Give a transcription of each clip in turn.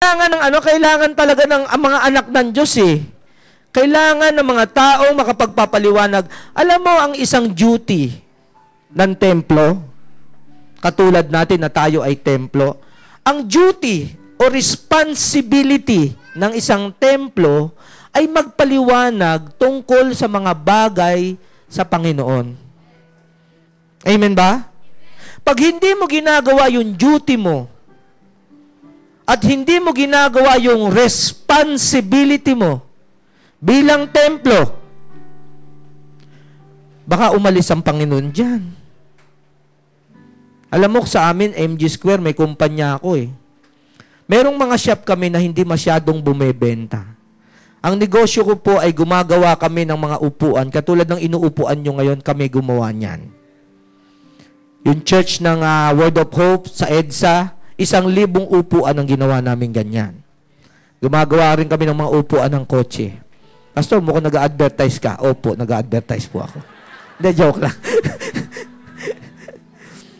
Kailangan talaga ng mga anak ng Diyos eh. Kailangan ng mga taong makapagpapaliwanag. Alam mo, ang isang duty ng templo, katulad natin na tayo ay templo, ang duty o responsibility ng isang templo ay magpaliwanag tungkol sa mga bagay sa Panginoon. Amen ba? Pag hindi mo ginagawa yung duty mo, at hindi mo ginagawa yung responsibility mo bilang templo, baka umalis ang Panginoon dyan. Alam mo, sa amin, MG Square, may kumpanya ako eh. Merong mga shop kami na hindi masyadong bumebenta. Ang negosyo ko po ay gumagawa kami ng mga upuan. Katulad ng inuupuan nyo ngayon, kami gumawa niyan. Yung church ng Word of Hope sa EDSA, 1,000 upuan ang ginawa namin ganyan. Gumagawa rin kami ng mga upuan ng kotse. Pastor, mukhang nag-a-advertise ka. Opo, nag-a-advertise po ako. Hindi, joke lang.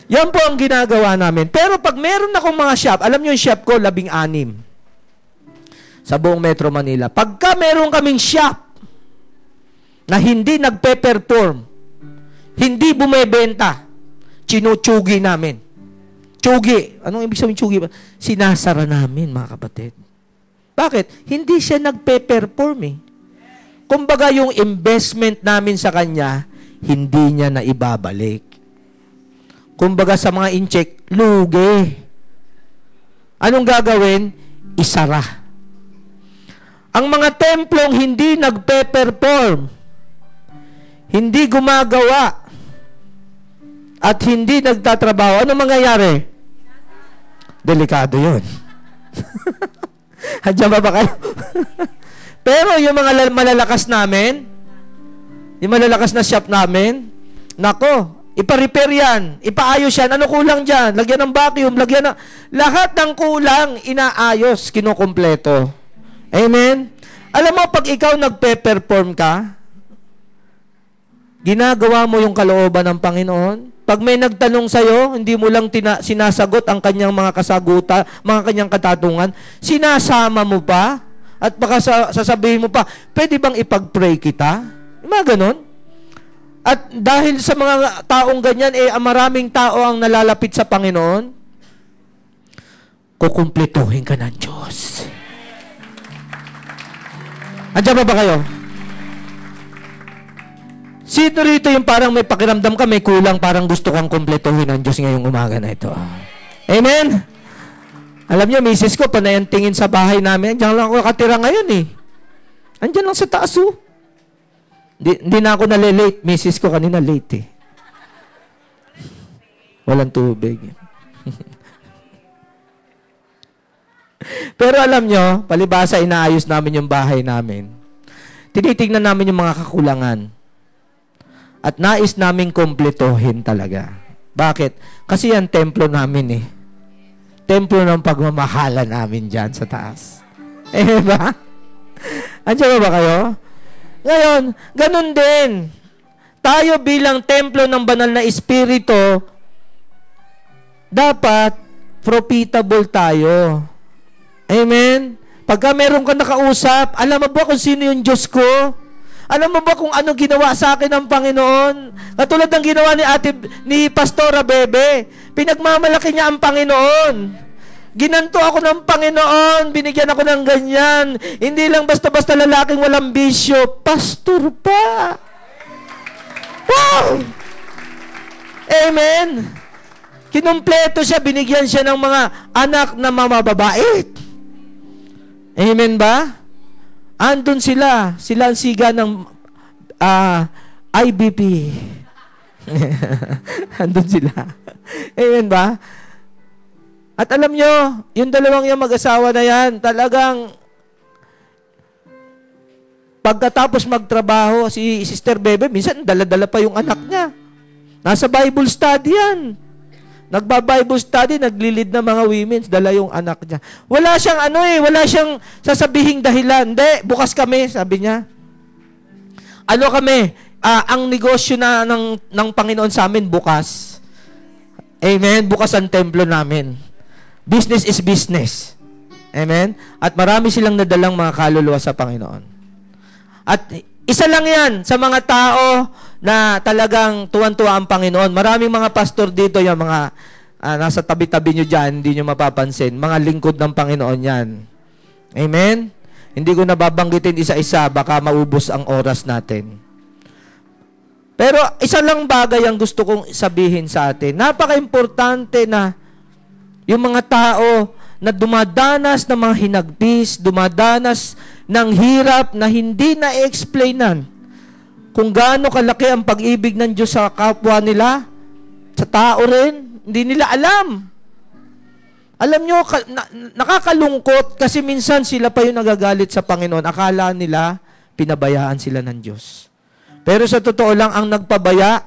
Yan po ang ginagawa namin. Pero pag meron akong mga shop, alam niyo yung shop ko, 16. Sa buong Metro Manila. Pagka meron kaming shop na hindi nagpe-perform, hindi bumebenta, chinuchugi namin. Tsugi. Anong ibig sabihin tsugi? Sinasara namin, mga kapatid. Bakit? Hindi siya nagpe-perform eh. Kumbaga yung investment namin sa kanya, hindi niya na ibabalik. Kumbaga sa mga in-check, lugi. Anong gagawin? Isara. Ang mga templong hindi nagpe-perform, hindi gumagawa, at hindi nagtatrabaho, ano mangyayari? Delikado yun. Andiyan ba kayo? Pero yung mga malalakas namin, yung malalakas na shop namin, nako, ipa-repair yan, ipaayos yan, ano kulang dyan? Lagyan ng vacuum, lagyan ng... Lahat ng kulang, inaayos, kinukumpleto. Amen? Alam mo, pag ikaw nagpe-perform ka, ginagawa mo yung kalooban ng Panginoon. Pag may nagtanong sa'yo, hindi mo lang sinasagot ang kanyang mga kasagutan, mga kanyang katatungan, sinasama mo pa, at baka sasabihin mo pa, pwede bang ipag-pray kita? Mga ganon. At dahil sa mga taong ganyan, maraming tao ang nalalapit sa Panginoon, kukumpletuhin ka ng Diyos. Andiyan ba kayo? Sino rito yung parang may pakiramdam ka, may kulang, parang gusto kang kumpletuhin ng Diyos ngayong umaga na ito? Amen? Alam niyo, misis ko, panay ang tingin sa bahay namin. Diyan lang ako nakatira ngayon eh. Andiyan lang sa taas oh. Hindi na ako nalilate. Misis ko kanina late eh. Walang tubig. Pero alam niyo, palibasa inaayos namin yung bahay namin. Tinitingnan namin yung mga kakulangan. At nais naming kumpletuhin talaga. Bakit? Kasi yan templo namin eh. Templo ng pagmamahala namin dyan sa taas. Ba? Andiyan ba kayo? Ngayon, ganun din. Tayo bilang templo ng banal na espiritu, dapat profitable tayo. Amen? Pagka meron ka nakausap, alam mo ba kung sino yung Diyos ko? Alam mo ba kung ano ginawa sa akin ng Panginoon? Katulad ng ginawa ni Pastora Bebe. Pinagmamalaki niya ang Panginoon. Ginanto ako ng Panginoon. Binigyan ako ng ganyan. Hindi lang basta-basta lalaking walang bisyo. Pastor pa. Wow! Amen. Kinumpleto siya. Binigyan siya ng mga anak na mamababait. Amen ba? Andun sila. Sila ang siga ng IBP. Andun sila. Amen ba? At alam nyo, yung dalawang yung mag-asawa na yan, talagang pagkatapos magtrabaho, si Sister Bebe, minsan dala-dala pa yung anak niya. Nasa Bible study yan. Nagba-Bible study, naglilid na mga women, dala yung anak niya. Wala siyang wala siyang sasabihing dahilan. Hindi, bukas kami, sabi niya. Ano kami? Ang negosyo na ng Panginoon sa amin, bukas. Amen? Bukas ang templo namin. Business is business. Amen? At marami silang nadalang mga kaluluwa sa Panginoon. At isa lang yan sa mga tao na talagang tuwan-tuwa ang Panginoon. Maraming mga pastor dito, yung mga nasa tabi-tabi nyo dyan, hindi nyo mapapansin. Mga lingkod ng Panginoon yan. Amen? Hindi ko nababanggitin isa-isa, baka maubos ang oras natin. Pero isa lang bagay ang gusto kong sabihin sa atin. Napaka-importante na yung mga tao na dumadanas ng mga hinagpis, dumadanas ng hirap na hindi na-explainan kung gaano kalaki ang pag-ibig ng Diyos sa kapwa nila, sa tao rin, hindi nila alam. Alam nyo, nakakalungkot kasi minsan sila pa yung nagagalit sa Panginoon. Akala nila, pinabayaan sila ng Diyos. Pero sa totoo lang, ang nagpabaya,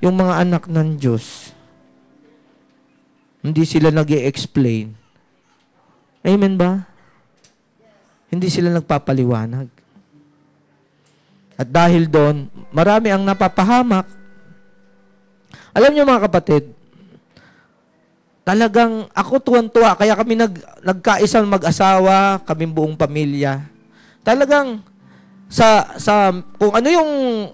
yung mga anak ng Diyos. Hindi sila nag-i-explain. Amen ba? Hindi sila nagpapaliwanag. At dahil doon, marami ang napapahamak. Alam niyo mga kapatid, talagang ako tuwan-tuwa, kaya kami nagkaisang mag-asawa, kaming buong pamilya. Talagang kung ano yung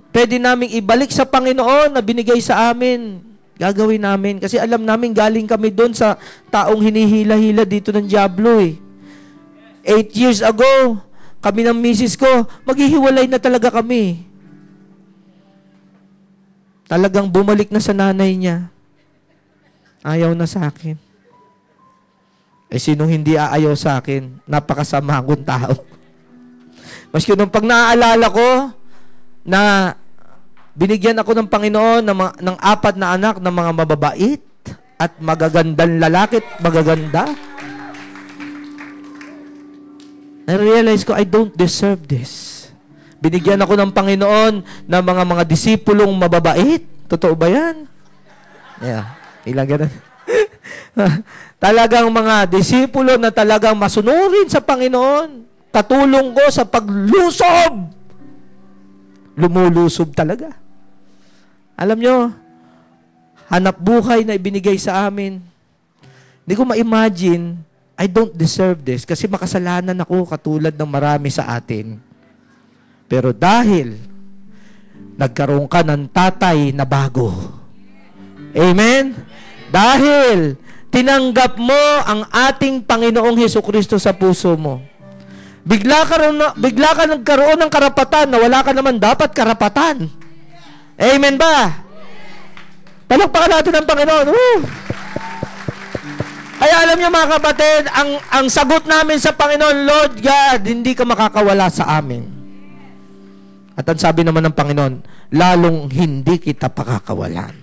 pwede naming ibalik sa Panginoon na binigay sa amin, gagawin namin. Kasi alam namin galing kami doon sa taong hinihila-hila dito ng Diablo eh. 8 years ago, kami ng misis ko, maghihiwalay na talaga kami. Talagang bumalik na sa nanay niya. Ayaw na sa akin. Eh sinong hindi aayaw sa akin? Napakasama akong tao. Maski nung pag naaalala ko na binigyan ako ng Panginoon ng 4 na anak ng mga mababait at magagandang lalaki at magaganda. Na-realize ko, I don't deserve this. Binigyan ako ng Panginoon ng mga disipulong mababait. Totoo ba yan? Yeah. Ilang ganun. Talagang mga disipulo na talagang masunurin sa Panginoon. Katulong ko sa paglusob. Lumulusob talaga. Alam nyo, hanap buhay na ibinigay sa amin. Hindi ko ma-imagine, I don't deserve this kasi makasalanan ako katulad ng marami sa atin. Pero dahil nagkaroon ka ng tatay na bago. Amen? Dahil tinanggap mo ang ating Panginoong Hesukristo sa puso mo. Bigla ka nagkaroon ng karapatan na wala ka naman dapat karapatan. Amen ba? Palakpakan natin ang Panginoon. Kaya alam niyo mga kapatid, ang sagot namin sa Panginoon, Lord God, hindi ka makakawala sa amin. At ang sabi naman ng Panginoon, lalong hindi kita pakakawalan.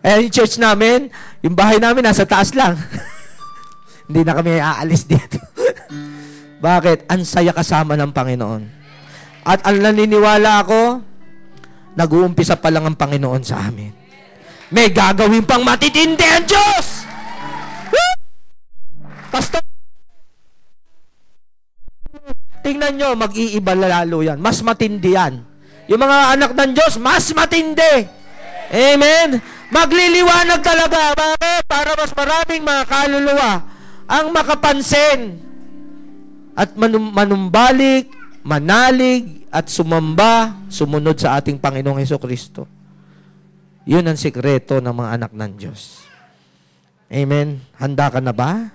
Kaya yung church namin, yung bahay namin nasa taas lang. Hindi na kami aalis dito. Bakit? Ang saya kasama ng Panginoon. At ang naniniwala ako, nag-uumpisa pa lang ang Panginoon sa amin. May gagawin pang matitindi ang Diyos! Pastor, tingnan nyo, mag-iiba lalo yan. Mas matindi yan. Yung mga anak ng Diyos, mas matindi. Amen? Magliliwanag talaga. Bakit? Para mas maraming mga kaluluwa ang makapansin at manumbalik, manalig, at sumamba, sumunod sa ating Panginoong Hesukristo. Yun ang sikreto ng mga anak ng Diyos. Amen? Handa ka na ba?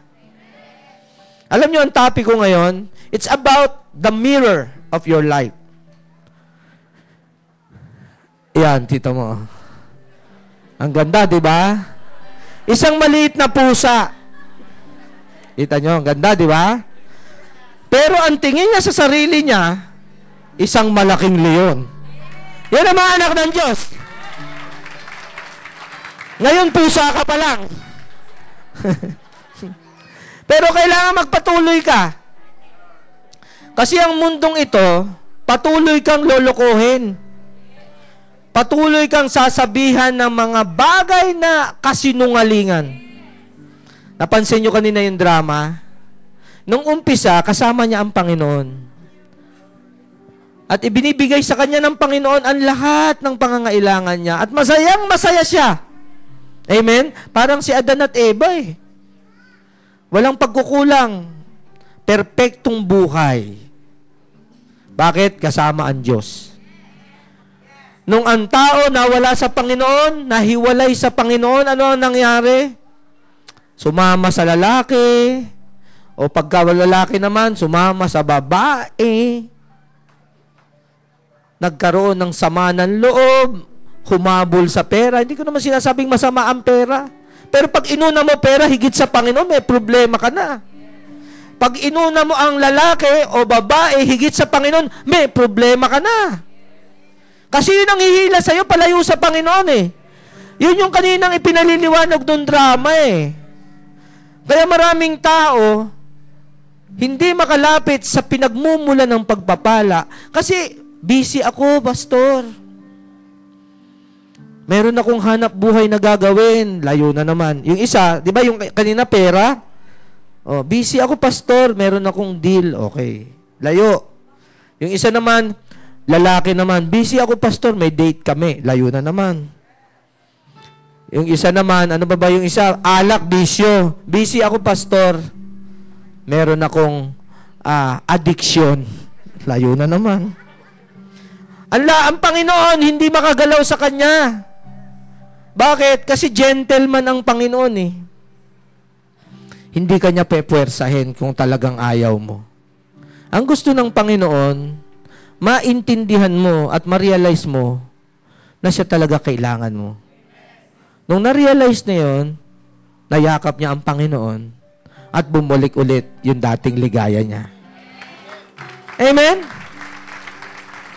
Alam niyo ang topic ko ngayon, it's about the mirror of your life. Yan, tita mo. Ang ganda, di ba? Isang maliit na pusa. Kita nyo, ang ganda, di ba? Pero ang tingin niya sa sarili niya, isang malaking leon. Yan ang mga anak ng Diyos. Ngayon, pusa ka pa lang. Pero kailangan magpatuloy ka. Kasi ang mundong ito, patuloy kang lolokohin. Patuloy kang sasabihan ng mga bagay na kasinungalingan. Napansin nyo kanina yung drama? Nung umpisa, kasama niya ang Panginoon. At ibinibigay sa kanya ng Panginoon ang lahat ng pangangailangan niya. At masayang masaya siya. Amen? Parang si Adan at Eva eh. Walang pagkukulang. Perpektong buhay. Bakit? Kasama ang Diyos. Nung ang tao nawala sa Panginoon, nahiwalay sa Panginoon, ano ang nangyari? Sumama sa lalaki, o pagka lalaki naman, sumama sa babae. Nagkaroon ng sama ng loob, humabol sa pera. Hindi ko naman sinasabing masama ang pera. Pero pag inuna mo pera, higit sa Panginoon, may problema ka na. Pag inuna mo ang lalaki o babae, higit sa Panginoon, may problema ka na. Kasi yun ang hihila sa'yo, palayo sa Panginoon eh. Yun yung kaninang ipinaliliwanag ng drama eh. Kaya maraming tao, hindi makalapit sa pinagmumula ng pagpapala. Kasi, busy ako, pastor. Meron akong hanap buhay na gagawin. Layo na naman. Yung isa, di ba yung kanina pera? Oh, busy ako, pastor. Meron akong deal. Okay. Layo. Yung isa naman, lalaki naman, busy ako, pastor, may date kami. Layo na naman. Yung isa naman, ano ba yung isa? Alak, bisyo. Busy ako, pastor. Meron akong addiction. Layo na naman. Ang Panginoon, hindi makagalaw sa Kanya. Bakit? Kasi gentleman ang Panginoon eh. Hindi Kanya pepwersahin kung talagang ayaw mo. Ang gusto ng Panginoon, maintindihan mo at ma-realize mo na siya talaga kailangan mo. Nung na-realize na yun, nayakap niya ang Panginoon at bumalik ulit yung dating ligaya niya. Amen?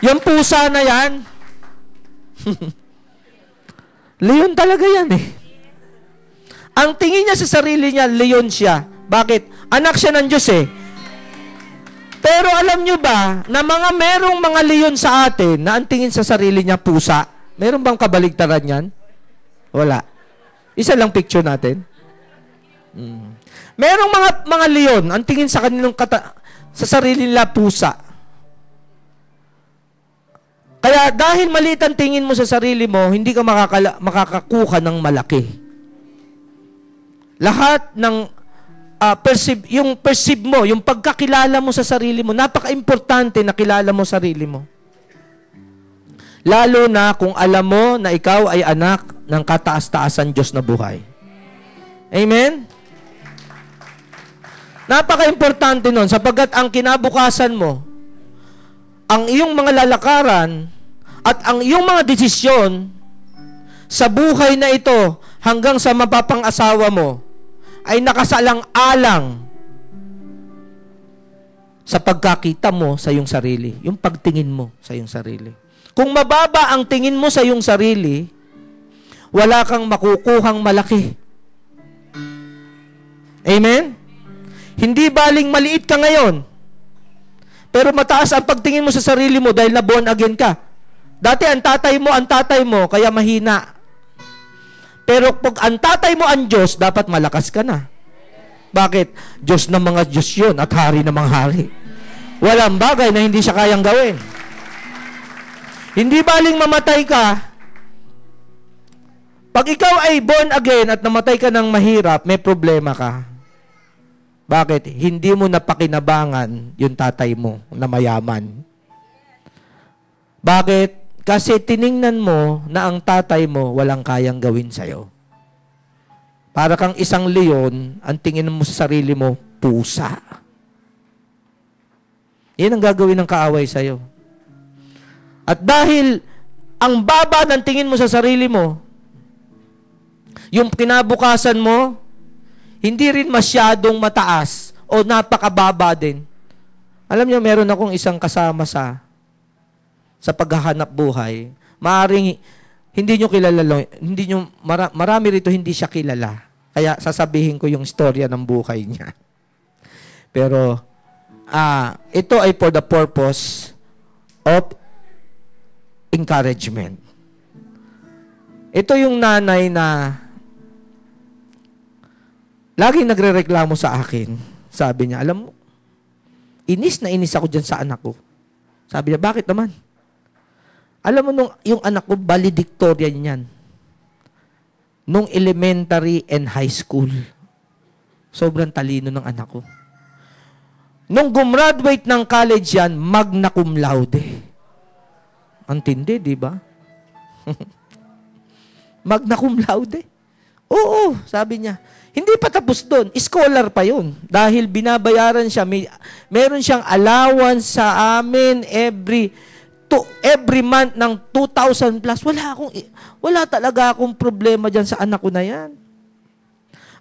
Yung pusa na yan, leon talaga yan eh. Ang tingin niya sa sarili niya, leon siya. Bakit? Anak siya ng Diyos eh. Pero alam nyo ba, na merong mga leon sa atin na ang tingin sa sarili niya pusa? Meron bang kabaligtaran yan? Wala. Isa lang picture natin. Merong mga leon, ang tingin sa kanilang sa sarili nila pusa. Kaya dahil maliit ang tingin mo sa sarili mo, hindi ka makakakuha ng malaki. Lahat ng perceive mo, yung pagkakilala mo sa sarili mo, napaka-importante na kilala mo sarili mo. Lalo na kung alam mo na ikaw ay anak ng kataas-taasan Diyos na buhay. Amen? Napaka-importante nun, sapagkat ang kinabukasan mo, ang iyong mga lalakaran, at ang iyong mga desisyon sa buhay na ito, hanggang sa mapapang-asawa mo, ay nakasalang-alang sa pagkakita mo sa iyong sarili, yung pagtingin mo sa iyong sarili. Kung mababa ang tingin mo sa iyong sarili, wala kang makukuhang malaki. Amen? Hindi baling maliit ka ngayon, pero mataas ang pagtingin mo sa sarili mo dahil na born again ka. Dati ang tatay mo, kaya mahina. Pero pag ang tatay mo ang Diyos, dapat malakas ka na. Bakit? Diyos ng mga Diyos yun at hari ng mga hari. Walang bagay na hindi siya kayang gawin. Hindi baling mamatay ka. Pag ikaw ay born again at namatay ka ng mahirap, may problema ka. Bakit? Hindi mo napakinabangan yung tatay mo na mayaman. Bakit? Kasi tiningnan mo na ang tatay mo walang kayang gawin sa'yo. Para kang isang leon, ang tingin mo sa sarili mo, pusa. Yan ang gagawin ng kaaway sa'yo. At dahil ang baba ng tingin mo sa sarili mo, yung kinabukasan mo, hindi rin masyadong mataas o napakababa din. Alam niyo, meron akong isang kasama sa paghahanap buhay. Maaring hindi nyo kilala, marami rito hindi siya kilala. Kaya sasabihin ko yung istorya ng buhay niya. Pero ito ay for the purpose of encouragement. Ito yung nanay na laging nagrereklamo sa akin. Sabi niya, alam mo, inis na inis ako dyan sa anak ko. Sabi niya, bakit naman? Alam mo, yung anak ko, valedictorian yan. nung elementary and high school. Sobrang talino ng anak ko. Nung gumraduate ng college yan, magna cum laude. Ang tindi, di ba? Magna cum laude. Oo, sabi niya. Hindi pa tapos doon. Scholar pa yun. Dahil binabayaran siya. Meron siyang allowance sa amin every month ng 2,000 plus. Wala talaga akong problema dyan sa anak ko na yan.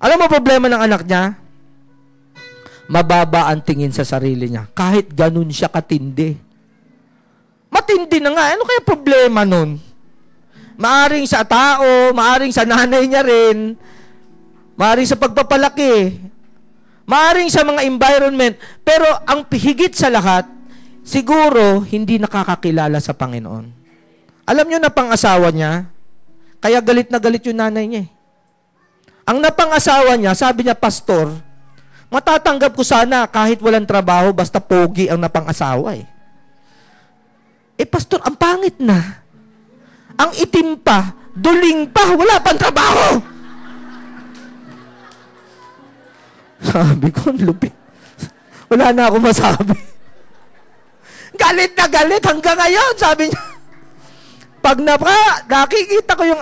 Alam mo problema ng anak niya? Mababa ang tingin sa sarili niya. Kahit ganun siya katindi. Matindi na nga. Ano kaya problema nun? Maaring sa tao, maaring sa nanay niya rin, maaring sa pagpapalaki, maaring sa mga environment, pero ang higit sa lahat, siguro hindi nakakakilala sa Panginoon. Alam niyo na pang-asawa niya, kaya galit na galit yung nanay niya. Ang napang-asawa niya, sabi niya, Pastor, matatanggap ko sana kahit walang trabaho, basta pogi ang napang-asawa eh. Pastor, ang pangit na. Ang itim pa, duling pa, wala pang trabaho. Sabi ko, lupit. Wala na ako masabi. Galit na galit hanggang ngayon, sabi niya. Pag nakikita ko yung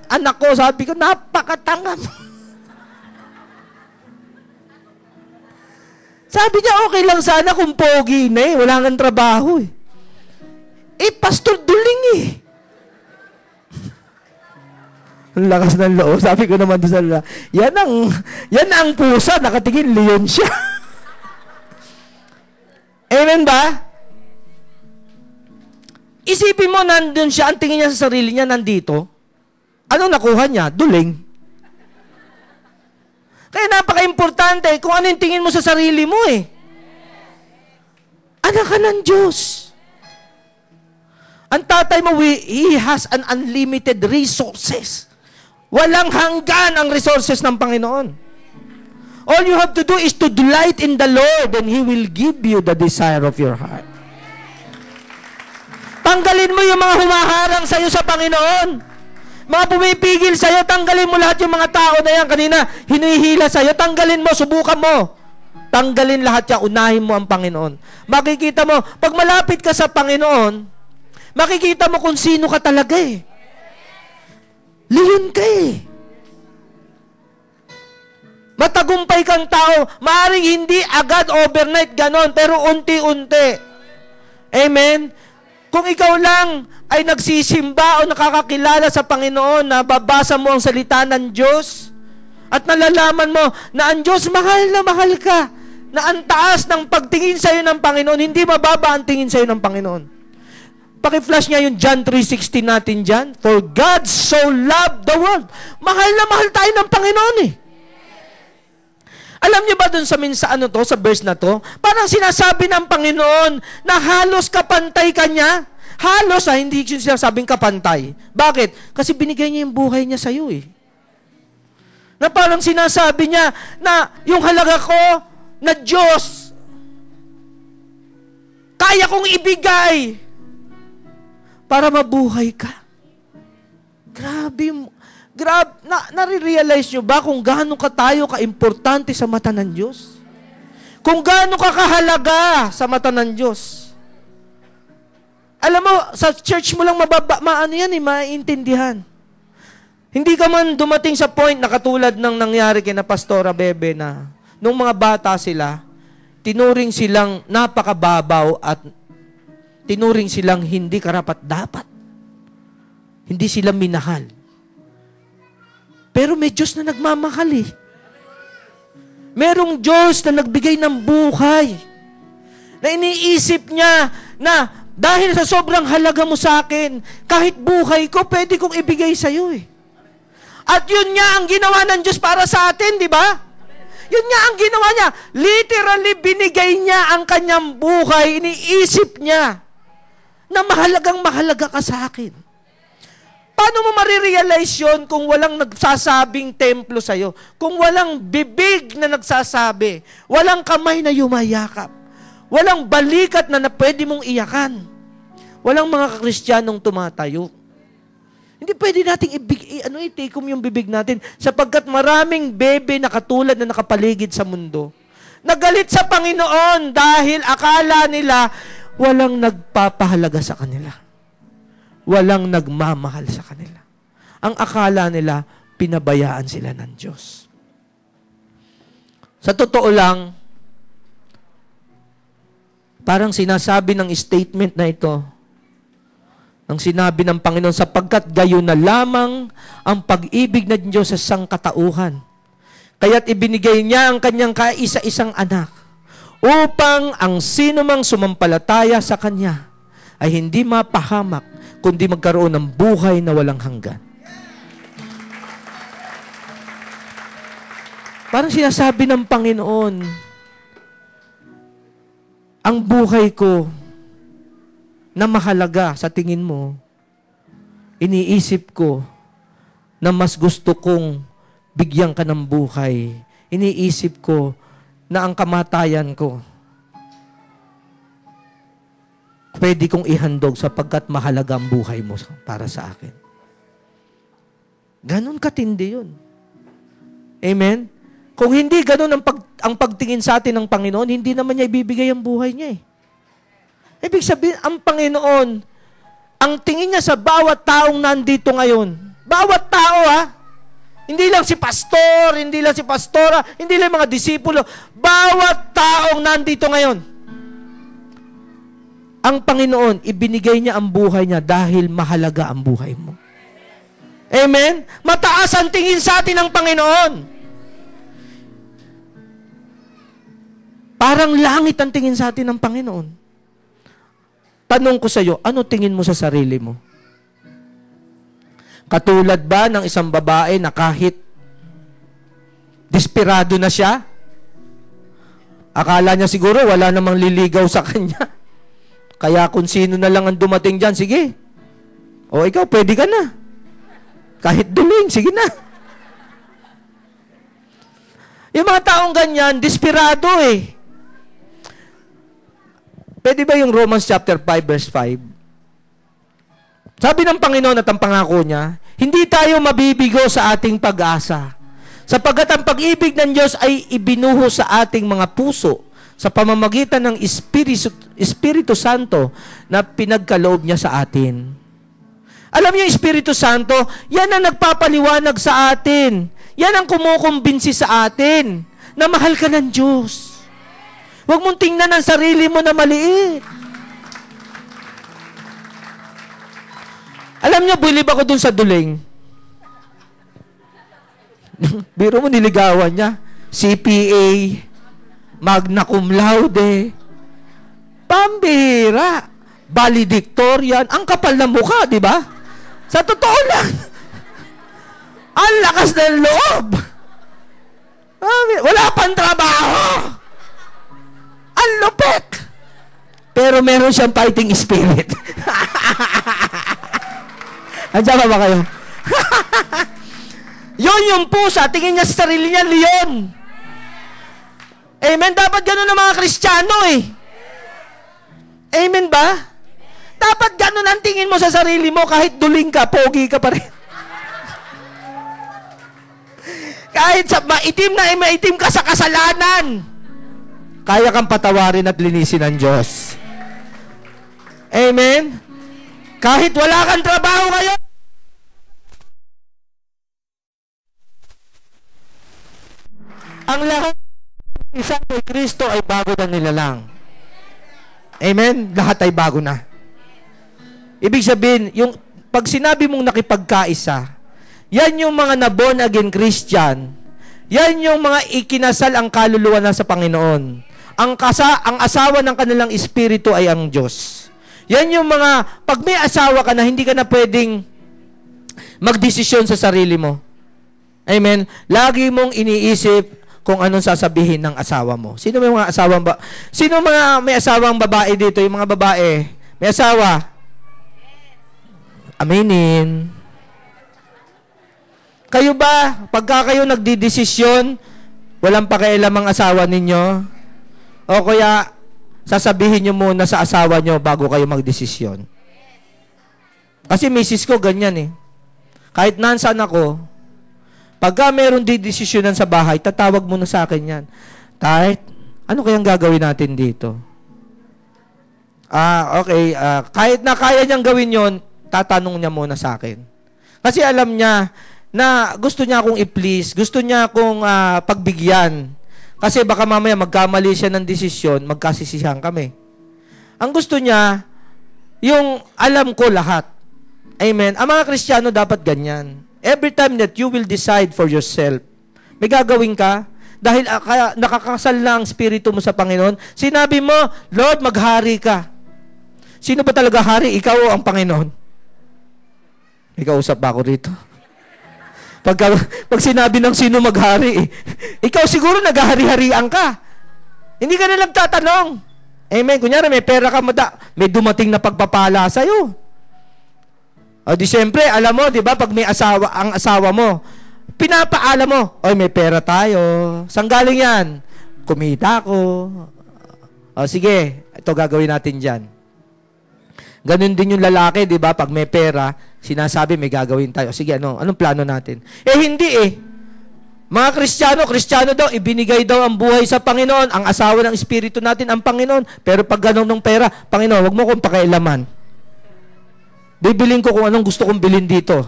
anak ko, sabi ko, napakatanga mo. Sabi niya, okay lang sana kung pogi na eh, wala nang trabaho eh. Pastor, duling eh. Ang lakas ng loob. Sabi ko naman doon sa lala, yan ang pusa, nakatingin, leon siya. Amen ba? Isipin mo, nandun siya, ang tingin niya sa sarili niya, nandito. Ano nakuha niya? Duling. Kaya napaka-importante kung ano yung tingin mo sa sarili mo eh. Anak ka ng Diyos. Ang tatay mo, He has an unlimited resources. Walang hanggan ang resources ng Panginoon. All you have to do is to delight in the Lord and He will give you the desire of your heart. Tanggalin mo yung mga humaharang sa'yo sa Panginoon. Mga pumipigil sa'yo, tanggalin mo lahat yung mga tao na yan. Kanina, hinihila sa'yo, tanggalin mo, subukan mo. Tanggalin lahat yan, unahin mo ang Panginoon. Makikita mo, pag malapit ka sa Panginoon, makikita mo kung sino ka talaga eh. Leon ka eh. Matagumpay kang tao. Maaring hindi agad overnight ganon, pero unti-unti. Amen? Kung ikaw lang ay nagsisimba o nakakakilala sa Panginoon, na babasa mo ang salita ng Diyos, at nalalaman mo na ang Diyos mahal na mahal ka, na ang taas ng pagtingin sa iyo ng Panginoon, hindi mababa ang tingin sa iyo ng Panginoon. Paki-flash niya yung John 3:16 natin dyan. For God so loved the world. Mahal na mahal tayo ng Panginoon eh. Alam niyo ba dun sa sa verse na to? Parang sinasabi ng Panginoon na halos kapantay ka niya. Halos hindi siya sinasabing kapantay. Bakit? Kasi binigay niya yung buhay niya sa iyo eh. Na parang sinasabi niya na yung halaga ko na Diyos, kaya kong ibigay para mabuhay ka. Grabe, nare-realize nyo ba kung gaano ka tayo ka-importante sa mata ng Diyos? Kung gaano ka kahalaga sa mata ng Diyos? Alam mo, sa church mo lang maiintindihan. Hindi ka man dumating sa point na katulad ng nangyari kina Pastora Bebe na nung mga bata sila, tinuring silang napakababaw at tinuring silang hindi karapat-dapat. Hindi sila minahal. Pero may Diyos na nagmamahal eh. Merong Diyos na nagbigay ng buhay. Na iniisip niya na dahil sa sobrang halaga mo sa akin, kahit buhay ko, pwede kong ibigay sa iyo eh. At yun nga ang ginawa ng Diyos para sa atin, di ba? Yun nga ang ginawa niya. Literally, binigay niya ang kanyang buhay. Iniisip niya na mahalaga ka sa akin. Paano mo marirealize yun kung walang nagsasabing templo sa'yo? Kung walang bibig na nagsasabi, walang kamay na yumayakap, walang balikat na pwede mong iyakan, walang mga Kristiyanong tumatayo. Hindi pwede nating itikom yung bibig natin sapagkat maraming bebe na katulad na nakapaligid sa mundo. Nagalit sa Panginoon dahil akala nila walang nagpapahalaga sa kanila. Walang nagmamahal sa kanila. Ang akala nila, pinabayaan sila ng Diyos. Sa totoo lang, parang sinasabi ng statement na ito, ang sinabi ng Panginoon, sapagkat gayon na lamang ang pag-ibig ng Diyos sa sangkatauhan. Kaya't ibinigay niya ang kanyang kaisa-isang anak upang ang sinumang sumampalataya sa kanya ay hindi mapahamak, kundi magkaroon ng buhay na walang hanggan. Parang sinasabi ng Panginoon, ang buhay ko na mahalaga sa tingin mo, iniisip ko na mas gusto kong bigyan ka ng buhay. Iniisip ko na ang kamatayan ko pwede kong ihandog sapagkat mahalaga ang buhay mo para sa akin. Ganon katindi yun. Amen? Kung hindi ganon ang pagtingin sa atin ng Panginoon, hindi naman niya ibibigay ang buhay niya eh. Ibig sabihin, ang Panginoon, ang tingin niya sa bawat taong nandito ngayon, bawat tao hindi lang si pastor, hindi lang si pastora, hindi lang mga disipulo, bawat taong nandito ngayon, ang Panginoon, ibinigay niya ang buhay niya dahil mahalaga ang buhay mo. Amen? Mataas ang tingin sa atin ng Panginoon. Parang langit ang tingin sa atin ng Panginoon. Tanong ko sa iyo, ano tingin mo sa sarili mo? Katulad ba ng isang babae na kahit desperado na siya, akala niya siguro wala namang liligaw sa kanya. Kaya kung sino na lang ang dumating dyan, sige. O ikaw, pwede ka na. Kahit duling, sige na. Yung mga taong ganyan, desperado eh. Pwede ba yung Romans chapter 5 verse 5? Sabi ng Panginoon at ang pangako niya, hindi tayo mabibigo sa ating pag-asa. Sapagkat ang pag-ibig ng Diyos ay ibinuho sa ating mga puso sa pamamagitan ng Espiritu Santo na pinagkaloob niya sa atin. Alam niyo, Espiritu Santo, yan ang nagpapaliwanag sa atin. Yan ang kumukumbinsi sa atin na mahal ka ng Diyos. Huwag mong tingnan ang sarili mo na maliit. Alam niyo, bilib ako dun sa duling. Biro mo, niligawan niya. CPA, magna cum laude, pambira, valedictorian, ang kapal ng mukha, di ba? Sa totoo lang. Ang lakas ng loob. Wala pang trabaho. Ang lupit. Pero meron siyang fighting spirit. Andiyan ba kayo? Yun yung pusa. Tingin niya sa sarili niya, leon. Amen? Dapat ganun ang mga Kristiyano eh. Amen ba? Dapat ganun ang tingin mo sa sarili mo kahit duling ka, pogi ka pa rin. Kahit maitim ka sa kasalanan, kaya kang patawarin at linisin ng Diyos. Amen? Kahit wala kang trabaho ngayon, ang lahat isa kay Kristo ay bago na nilalang. Amen? Lahat ay bago na. Ibig sabihin, pag sinabi mong nakipagkaisa, yan yung mga na-born again Christian, yan yung mga ikinasal ang kaluluwa na sa Panginoon. Ang asawa ng kanilang espiritu ay ang Diyos. Yan yung mga, pag may asawa ka na, hindi ka na pwedeng magdesisyon sa sarili mo. Amen? Lagi mong iniisip kung anong sasabihin ng asawa mo. Sino may asawang babae dito? Yung mga babae, may asawa? Aminin. Kayo ba, pagka kayo nagdidesisyon, walang pakialam ang asawa ninyo? O kaya, sasabihin nyo muna sa asawa nyo bago kayo magdesisyon. Kasi misis ko ganyan eh. Kahit nasaan ako, pagka meron didesisyonan sa bahay, tatawag mo na sa akin yan. Kahit, ano kayang gagawin natin dito? Okay. Kahit na kaya niyang gawin yon, tatanong niya muna sa akin. Kasi alam niya na gusto niya akong i-please, gusto niya akong pagbigyan. Kasi baka mamaya magkamali siya ng desisyon, magkasisihan kami. Ang gusto niya, yung alam ko lahat. Amen. Ang mga Kristiyano dapat ganyan. Every time that you will decide for yourself, may gagawin ka, dahil kaya nakakasal na ang spirito mo sa Panginoon, sinabi mo, Lord, maghari ka. Sino ba talaga hari? Ikaw o ang Panginoon? May kausap ba ako rito? Pag sinabi ng sino maghari, ikaw siguro naghahari-harian ka. Hindi ka na nagtatanong. Amen. Kunyari, may pera ka, may dumating na pagpapala sa'yo. O di siyempre, alam mo, di ba, pag may asawa, ang asawa mo, pinapaalam mo, oy, may pera tayo. Saan galing yan? Kumita ko. O sige, ito gagawin natin dyan. Ganun din yung lalaki, di ba? Pag may pera, sinasabi may gagawin tayo. Sige, anong plano natin? Hindi Mga Kristiyano daw, ibinigay daw ang buhay sa Panginoon. Ang asawa ng Espiritu natin, ang Panginoon. Pero pag ganun ng pera, Panginoon, wag mo kong pakialaman. Bibilin ko kung anong gusto kong bilhin dito.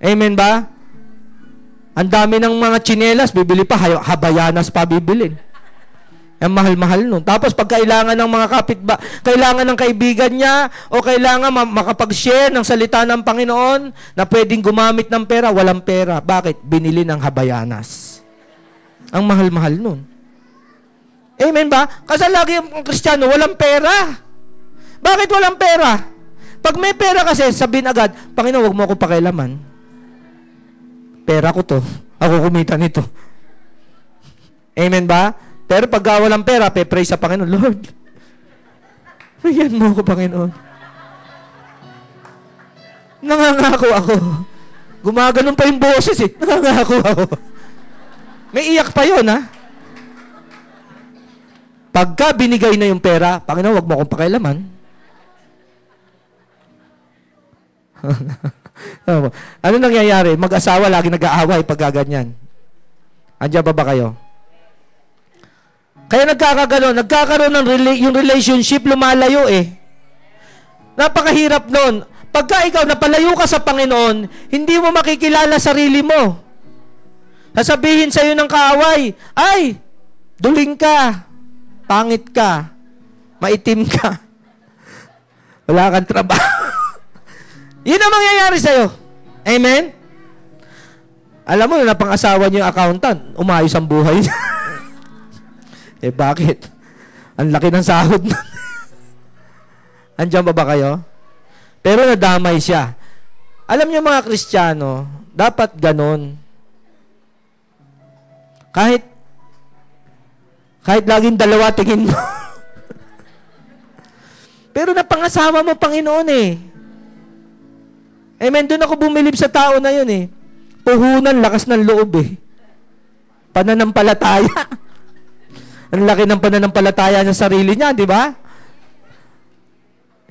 Amen ba? Ang dami ng mga tsinelas, bibili pa, habayanas pa bibilin. Ang mahal-mahal nun. Tapos pag kailangan ng mga kailangan ng kaibigan niya, o kailangan makapag-share ng salita ng Panginoon, na pwedeng gumamit ng pera, walang pera. Bakit? Binili ng habayanas. Ang mahal-mahal nun. Amen ba? Kasi lagi ang Kristiyano, walang pera. Bakit walang pera? Pag may pera kasi, sabihin agad, Panginoon, wag mo ako pakialaman. Pera ko to. Ako kumita nito. Amen ba? Pero pag walang pera, pe-pray sa Panginoon, Lord, bigyan mo ako, Panginoon. Nangangako ako. Gumaganon pa yung boses eh. Nangangako ako. May iyak pa yun, ha? Pagka binigay na yung pera, Panginoon, wag mo akong pakialaman. Ano nangyayari? Mag-asawa lagi nag-aaway pag gaganyan. Andiyan ba kayo? Kaya nagkakaroon ng yung relationship lumalayo eh. Napakahirap nun. Pagka ikaw napalayo ka sa Panginoon, hindi mo makikilala sarili mo. Sasabihin sa'yo ng kaaway, ay, duling ka, pangit ka, maitim ka, wala kang trabaho. Yun ang mangyayari sa'yo. Amen? Alam mo, napang-asawa niyo yung accountant, umayos ang buhay niya. Bakit? Ang laki ng sahod na. Andiyan ba kayo? Pero nadamay siya. Alam niyo mga Kristiyano, dapat ganon. Kahit laging dalawa tingin mo. Pero napangasawa mo, Panginoon eh. Amen, doon ako bumilib sa tao na yun eh. Puhunan, lakas ng loob eh. Pananampalataya. Ang laki ng pananampalataya sa sarili niya, di ba?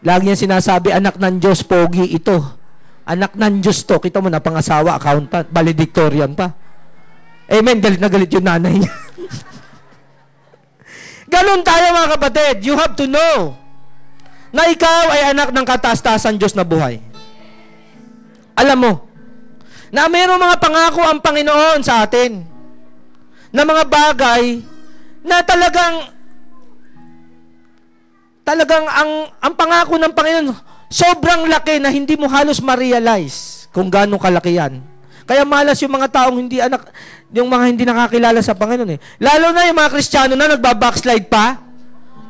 Lagi niya sinasabi, anak ng Diyos, pogi ito. Anak ng Diyos to. Kita mo na, pangasawa, accountant, valedictorian pa. Amen, galit na galit yung nanay niya. Ganon tayo mga kapatid. You have to know na ikaw ay anak ng kataas-taasan Diyos na buhay. Alam mo, na mayroong mga pangako ang Panginoon sa atin na mga bagay na talagang ang pangako ng Panginoon sobrang laki na hindi mo halos ma-realize kung gaano kalaki yan. Kaya malas yung mga taong hindi hindi nakakilala sa Panginoon eh. Lalo na yung mga Kristiyano na nagba-backslide pa.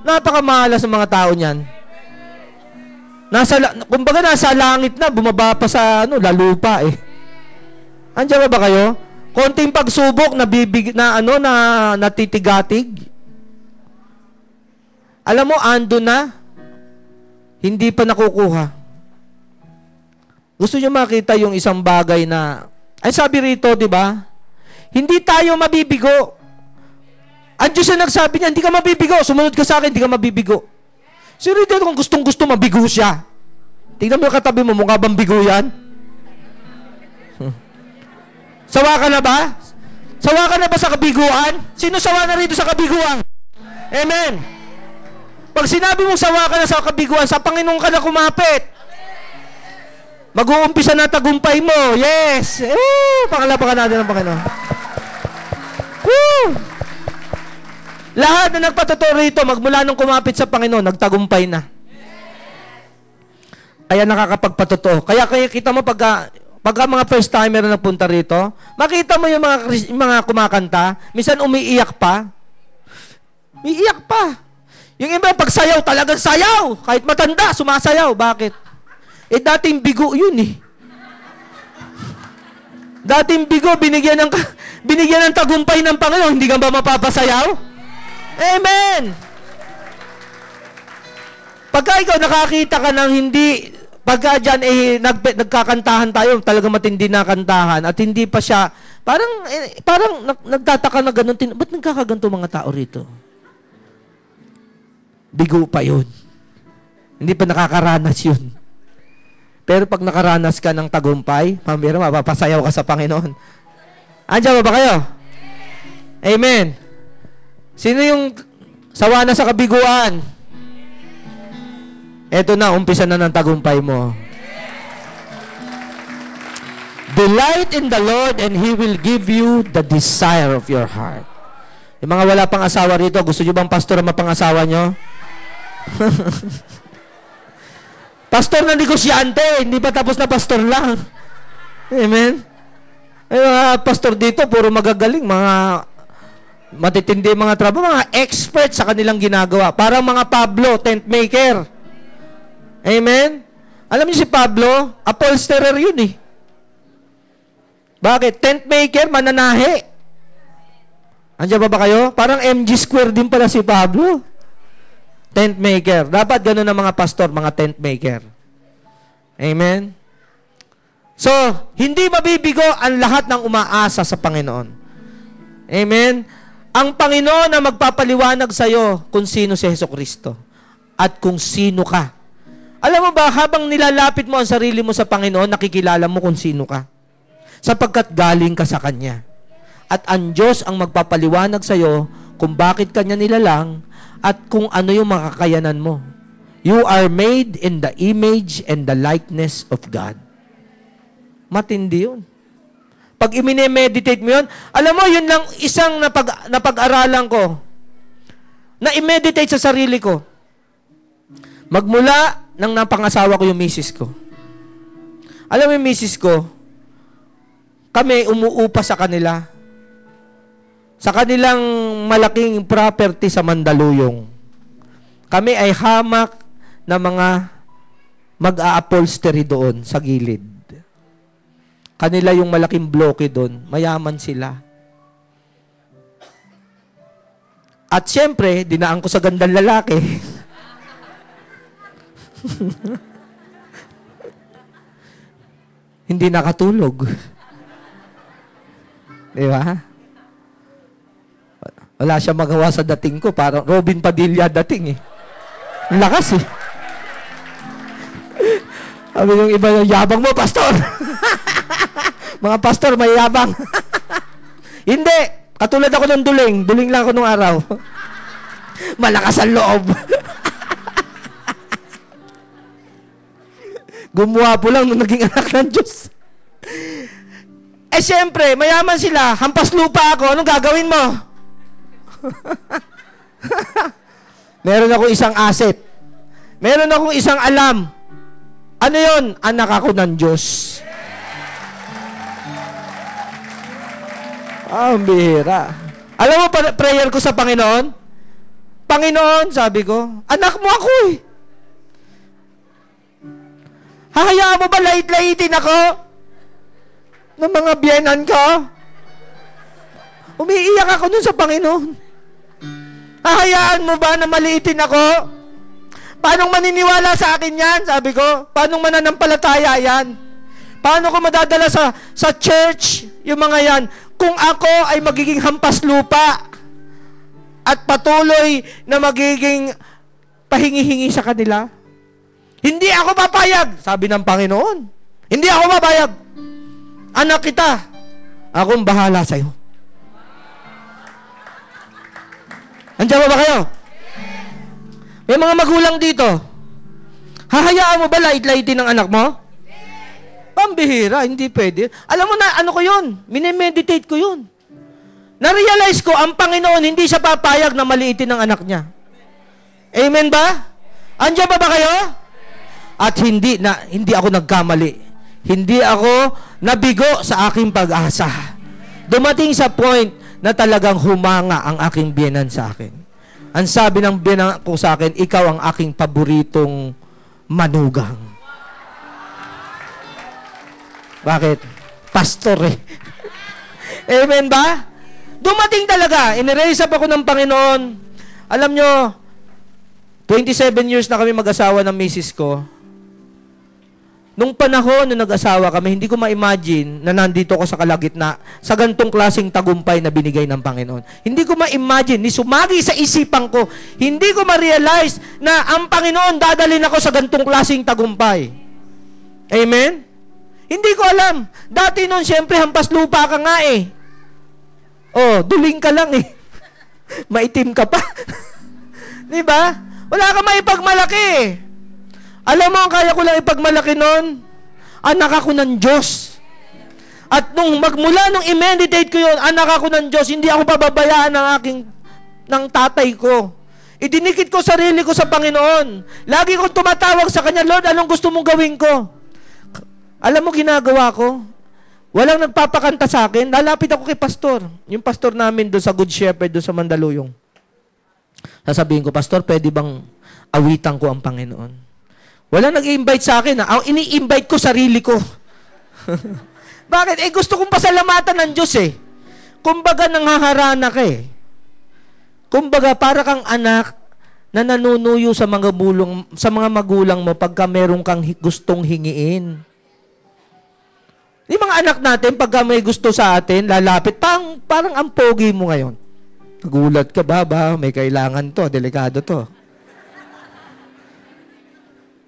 Napakamalas ng mga tao niyan. Kumbaga nasa langit na, bumaba pa sa lalupa eh. Andiyan ba kayo? Konting pagsubok na natitigatig. Alam mo, ando na. Hindi pa nakukuha. Gusto niyo makita yung isang bagay na, ay sabi rito, di ba? Hindi tayo mabibigo. Ang Diyos na nagsabi niya, hindi ka mabibigo. Sumunod ka sa akin, hindi ka mabibigo. Sino dito kung gustong-gusto mabigo siya? Tingnan mo yung katabi mo, mukha bang bigo yan? Sawa ka na ba? Sawa ka na ba sa kabiguan? Sino sawa na rito sa kabiguan? Amen. Pag sinabi mong sawa ka na sa kabiguan, sa Panginoon ka na kumapit. Mag-uumpisa na tagumpay mo. Yes. Pakalapakan natin ang Panginoon. Woo! Lahat na nagpatotoo rito, magmula nung kumapit sa Panginoon, nagtagumpay na. Kaya nakakapagpatotoo. Kaya kita mo pagka mga first timer na napunta rito, makita mo yung mga kumakanta, minsan umiiyak pa. Umiiyak pa. Yung iba, pagsayaw, talagang sayaw. Kahit matanda, sumasayaw. Bakit? Dating bigo yun eh. Dating bigo, binigyan ng tagumpay ng Panginoon, hindi ka ba mapapasayaw? Amen! Pagka ikaw nakakita ka ng hindi, pagka dyan nagkakantahan tayo, talagang matindi na kantahan, at hindi pa siya, parang nagtataka na ganun, ba't nagkakaganto mga tao rito? Bigo pa yun. Hindi pa nakakaranas yun. Pero pag nakaranas ka ng tagumpay, mamira, mapapasayaw ka sa Panginoon. Andiyan ba kayo? Amen. Sino yung sawa na sa kabiguan? Eto na, umpisa na ng tagumpay mo. Delight in the Lord and He will give you the desire of your heart. Yung mga wala pang asawa rito, gusto nyo bang pastor na mapang-asawa nyo? Pastor na negosyante, hindi pa tapos na pastor lang. Amen? Ay, mga pastor dito, puro magagaling, mga matitindi mga trabaho, mga expert sa kanilang ginagawa. Parang mga Pablo, tent maker. Amen? Alam niyo si Pablo, upholsterer yun eh. Bakit? Tent maker, mananahe. Andiyan ba kayo? Parang MG Square din pala si Pablo. Tent maker. Dapat ganun ang mga pastor, mga tent maker. Amen? So, hindi mabibigo ang lahat ng umaasa sa Panginoon. Amen? Ang Panginoon na magpapaliwanag sa iyo kung sino si Jesucristo at kung sino ka. Alam mo ba, habang nilalapit mo ang sarili mo sa Panginoon, nakikilala mo kung sino ka. Sapagkat galing ka sa Kanya. At ang Diyos ang magpapaliwanag sa iyo kung bakit Kanya nilalang at kung ano yung makakayanan mo. You are made in the image and the likeness of God. Matindi yun. Pag i-meditate mo yun, alam mo, yun lang isang napag-aralan ko, na i-meditate sa sarili ko. Magmula nang napangasawa ko yung misis ko. Alam mo yung misis ko, kami umuupa sa kanila. Sa kanilang malaking property sa Mandaluyong. Kami ay hamak na mga mag-a-upholstery doon sa gilid. Kanila yung malaking bloke doon. Mayaman sila. At siyempre, dinaan ko sa gandang lalaki. Hindi nakatulog. Di ba? Wala siya magawa sa dating ko. Parang Robin Padilla dating eh. Lakas eh. Sabi yung iba, yabang mo, pastor. Mga pastor, may yabang. Hindi. Katulad ako ng duling. Duling lang ako nung araw. Malakas ang loob. Gumawa po lang nung naging anak ng Diyos. Eh, siyempre, mayaman sila. Hampas lupa ako. Anong gagawin mo? Meron akong isang asset. Meron akong isang alam. Ano yun? Anak ako ng Diyos. Ang bihira. Alam mo, prayer ko sa Panginoon? Panginoon, sabi ko, anak mo ako eh. Hahayaan mo ba lait-laitin ako? Ng mga biyenan ko? Umiiyak ako nun sa Panginoon. Hahayaan mo ba na maliitin ako? Paano maniniwala sa akin yan? Sabi ko, paano mananampalataya yan? Paano ko madadala sa church yung mga yan? Kung ako ay magiging hampas lupa at patuloy na magiging pahingi-hingi sa kanila, hindi ako papayag, sabi ng Panginoon. Hindi ako papayag. Anak kita. Akong bahala sa'yo. Andiyan ba kayo? May mga magulang dito. Hahayaan mo ba lait-laitin ng anak mo? Pambihira, hindi pwede. Alam mo na, ano ko yun? Minimeditate ko yun. Na-realize ko, ang Panginoon, hindi siya papayag na maliitin ng anak niya. Amen ba? Andiyan ba kayo? At hindi ako nagkamali. Hindi ako nabigo sa aking pag-asa. Dumating sa point na talagang humanga ang aking biyenan sa akin. Ang sabi ng biyenan ko sa akin, ikaw ang aking paboritong manugang. Bakit? Pastor eh. Amen ba? Dumating talaga. In-raise up ako ng Panginoon. Alam nyo, 27 years na kami mag-asawa ng misis ko. Nung panahon na nag-asawa kami, hindi ko ma-imagine na nandito ko sa kalagitna sa gantong klaseng tagumpay na binigay ng Panginoon. Hindi ko ma-imagine, ni sumagi sa isipan ko, hindi ko ma-realize na ang Panginoon dadalhin ako sa gantong klaseng tagumpay. Amen? Hindi ko alam. Dati noon, siyempre, hampas lupa ka nga eh. Oh, duling ka lang eh. Maitim ka pa. Diba? Wala ka maipagmalaki eh. Alam mo, kaya ko lang ipagmalaki noon, anak ako ng Diyos. At magmula nung i-meditate ko yun, anak ako ng Diyos, hindi ako pababayaan ng tatay ko. Idinikit ko sarili ko sa Panginoon. Lagi kong tumatawag sa Kanya, Lord, anong gusto mong gawin ko? Alam mo, ginagawa ko? Walang nagpapakanta sa akin. Lalapit ako kay pastor. Yung pastor namin doon sa Good Shepherd, doon sa Mandaluyong. Sasabihin ko, Pastor, pwede bang awitan ko ang Panginoon? Wala nag-i-invite sa akin. Ini-invite ko sarili ko. Bakit? Gusto kong pasalamatan ng Diyos eh. Kumbaga, nanghaharana ka eh. Kumbaga, para kang anak na nanunuyo sa mga magulang mo pagka meron kang gustong hingiin. Yung mga anak natin, pagka may gusto sa atin, lalapit, parang ang pogi mo ngayon. Nagulat ka ba? May kailangan to, delikado to.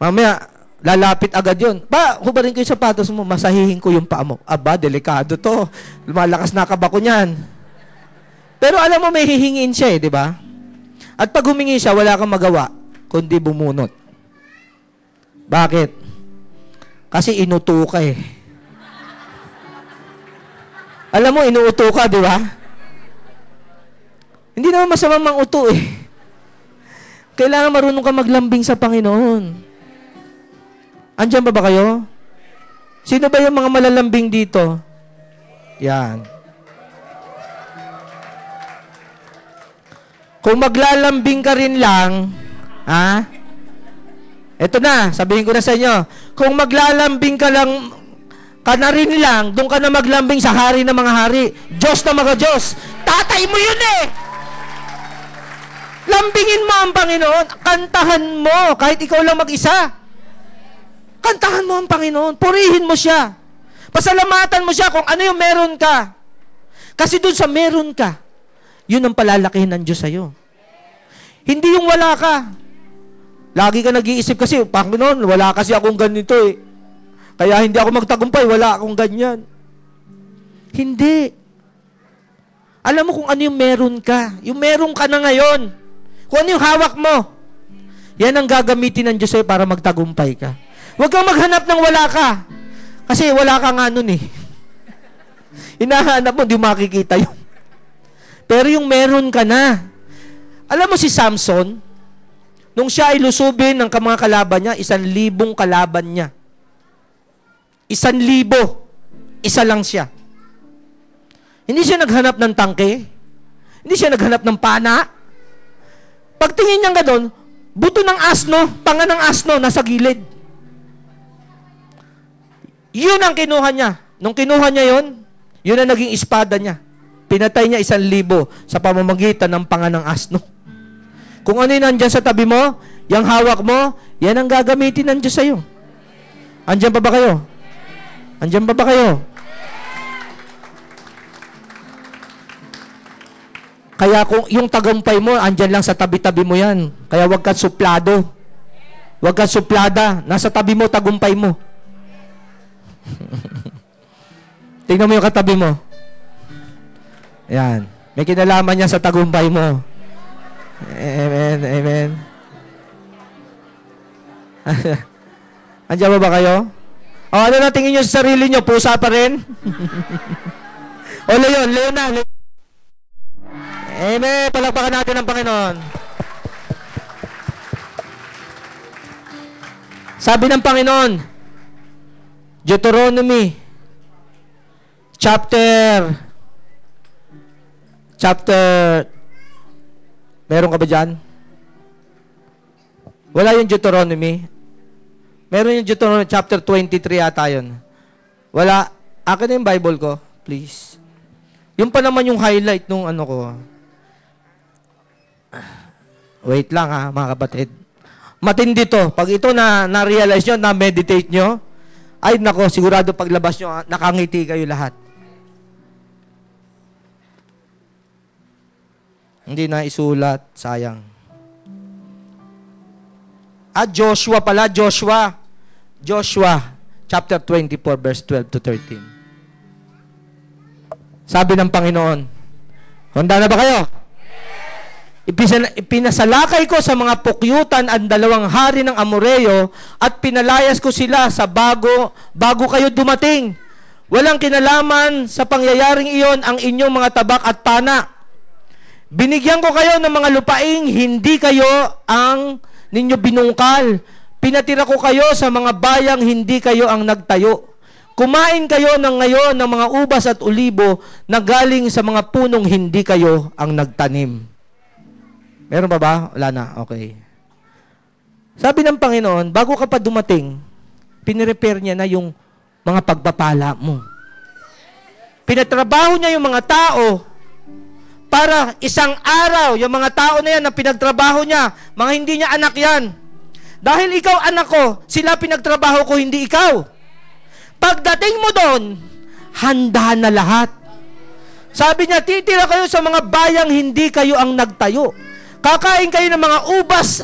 Mamaya, lalapit agad yun. Hubarin ko yung sapatos mo, masahihin ko yung paa mo. Aba, delikado to. Lumalakas na kabako niyan. Pero alam mo, may hihingin siya eh, di ba? At pag humingi siya, wala kang magawa, kundi bumunot. Bakit? Kasi inuto ka eh. Alam mo, inuuto ka, di ba? Hindi naman masamang manguto eh. Kailangan marunong ka maglambing sa Panginoon. Andiyan ba kayo? Sino ba yung mga malalambing dito? Yan. Kung maglalambing ka rin lang, eto na, sabihin ko na sa inyo, kung maglalambing ka na rin lang, doon ka na maglambing sa hari ng mga hari. Diyos na mga Diyos. Tatay mo yun eh. Lambingin mo ang Panginoon. Kantahan mo, kahit ikaw lang mag-isa. Kantahan mo ang Panginoon. Purihin mo siya. Pasalamatan mo siya kung ano yung meron ka. Kasi doon sa meron ka, yun ang palalakihin ng Diyos sa'yo. Hindi yung wala ka. Lagi ka nag-iisip kasi, Panginoon, wala kasi akong ganito eh. Kaya hindi ako magtagumpay, wala akong ganyan. Hindi. Alam mo kung ano yung meron ka. Yung meron ka na ngayon. Kung ano yung hawak mo. Yan ang gagamitin ng Diyos sa'yo para magtagumpay ka. Huwag kang maghanap ng wala ka. Kasi wala ka nga nun eh. Hinahanap mo, di makikita yun. Pero yung meron ka na. Alam mo si Samson, nung siya ay lusubin ng mga kalaban niya, 1,000 kalaban niya. 1,000. Isa lang siya. Hindi siya naghanap ng tangke. Hindi siya naghanap ng pana. Pagtingin niya nga doon, buto ng asno, panga ng asno, nasa gilid. Yun ang kinuha niya. Nung kinuha niya yun, yun ang naging espada niya. Pinatay niya 1,000 sa pamamagitan ng panga ng asno. Kung ano yung nandyan sa tabi mo, yung hawak mo, yan ang gagamitin ng Diyos sa'yo. Andyan pa ba kayo? Andyan pa ba kayo? Kaya kung yung tagumpay mo, andyan lang sa tabi-tabi mo yan. Kaya huwag ka suplado. Huwag ka suplada. Nasa tabi mo, tagumpay mo. Tingnan mo yung katabi mo. Yan. May kinalaman niya sa tagumpay mo. Amen. Amen. Andiyan ba kayo? O, ano na tingin nyo sa sarili nyo? Pusa pa rin? O, Leon na. Amen. Palakpakan natin ang Panginoon. Sabi ng Panginoon, Deuteronomy, chapter, meron ka ba dyan? Wala yung Deuteronomy. Meron yung Deuteronomy, chapter 23 ata yun. Wala. Akin na yung Bible ko, please. Yung pa naman yung highlight nung ano ko. Wait lang ha, mga kapatid. Matindi to. Pag ito na-realize nyo, na-meditate nyo, ay nako, sigurado paglabas nyo, nakangiti kayo lahat. Hindi na isulat, sayang. Joshua pala, Joshua, chapter 24, verse 12 to 13. Sabi ng Panginoon, handa na ba kayo? Ipinasalakay ko sa mga pukyutan ang 2 hari ng Amoreo at pinalayas ko sila sa bago kayo dumating. Walang kinalaman sa pangyayaring iyon ang inyong mga tabak at pana. Binigyan ko kayo ng mga lupaing hindi kayo ang ninyo binungkal. Pinatira ko kayo sa mga bayang hindi kayo ang nagtayo. Kumain kayo ngayon ng mga ubas at olibo na galing sa mga punong hindi kayo ang nagtanim. Meron pa ba? Wala na. Okay. Sabi ng Panginoon, bago ka pa dumating, pinirepare niya na yung mga pagpapala mo. Pinatrabaho niya yung mga tao para isang araw, yung mga tao na yan na pinagtrabaho niya, mga hindi niya anak yan. Dahil ikaw anak ko, sila pinagtrabaho ko, hindi ikaw. Pagdating mo doon, handa na lahat. Sabi niya, titira kayo sa mga bayang hindi kayo ang nagtayo. Kakain kayo ng mga ubas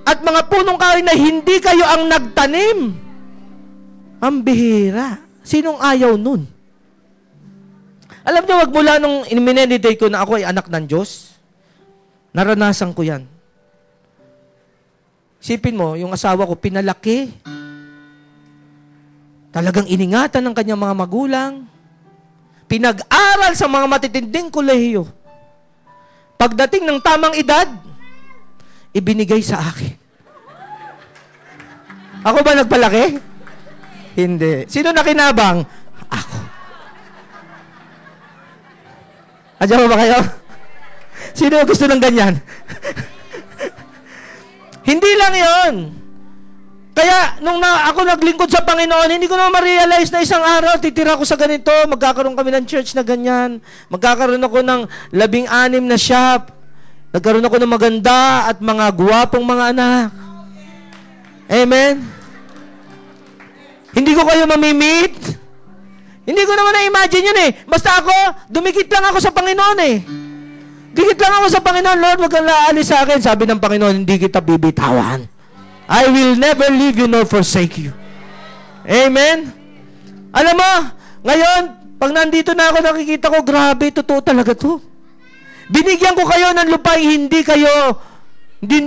at mga punong kahoy na hindi kayo ang nagtanim. Ang bihira. Sinong ayaw nun? Alam niyo, wag mula nung in-meditate ko na ako ay anak ng Diyos, naranasan ko yan. Isipin mo, yung asawa ko, pinalaki. Talagang iningatan ng kanyang mga magulang. Pinag-aral sa mga matitinding kolehiyo. Pagdating ng tamang edad, ibinigay sa akin. Ako ba nagpalaki? Hindi. Sino nakinabang? Ako. Andiyan ba kayo? Sino gusto ng ganyan? Hindi lang yon. Kaya, nung ako naglingkod sa Panginoon, hindi ko na ma-realize na isang araw, titira ko sa ganito, magkakaroon kami ng church na ganyan, magkakaroon ako ng 16 na shop, nagkaroon ako ng maganda at mga guwapong mga anak. Amen? Hindi ko kayo mamimit. Hindi ko naman na-imagine yun eh. Basta ako, dumikit lang ako sa Panginoon eh. Dikit lang ako sa Panginoon, Lord, wag kang laalis sa akin. Sabi ng Panginoon, hindi kita bibitawan. I will never leave you nor forsake you. Amen? Alam mo, ngayon, pag nandito na ako, nakikita ko, grabe, totoo talaga to. Binigyan ko kayo ng lupay, hindi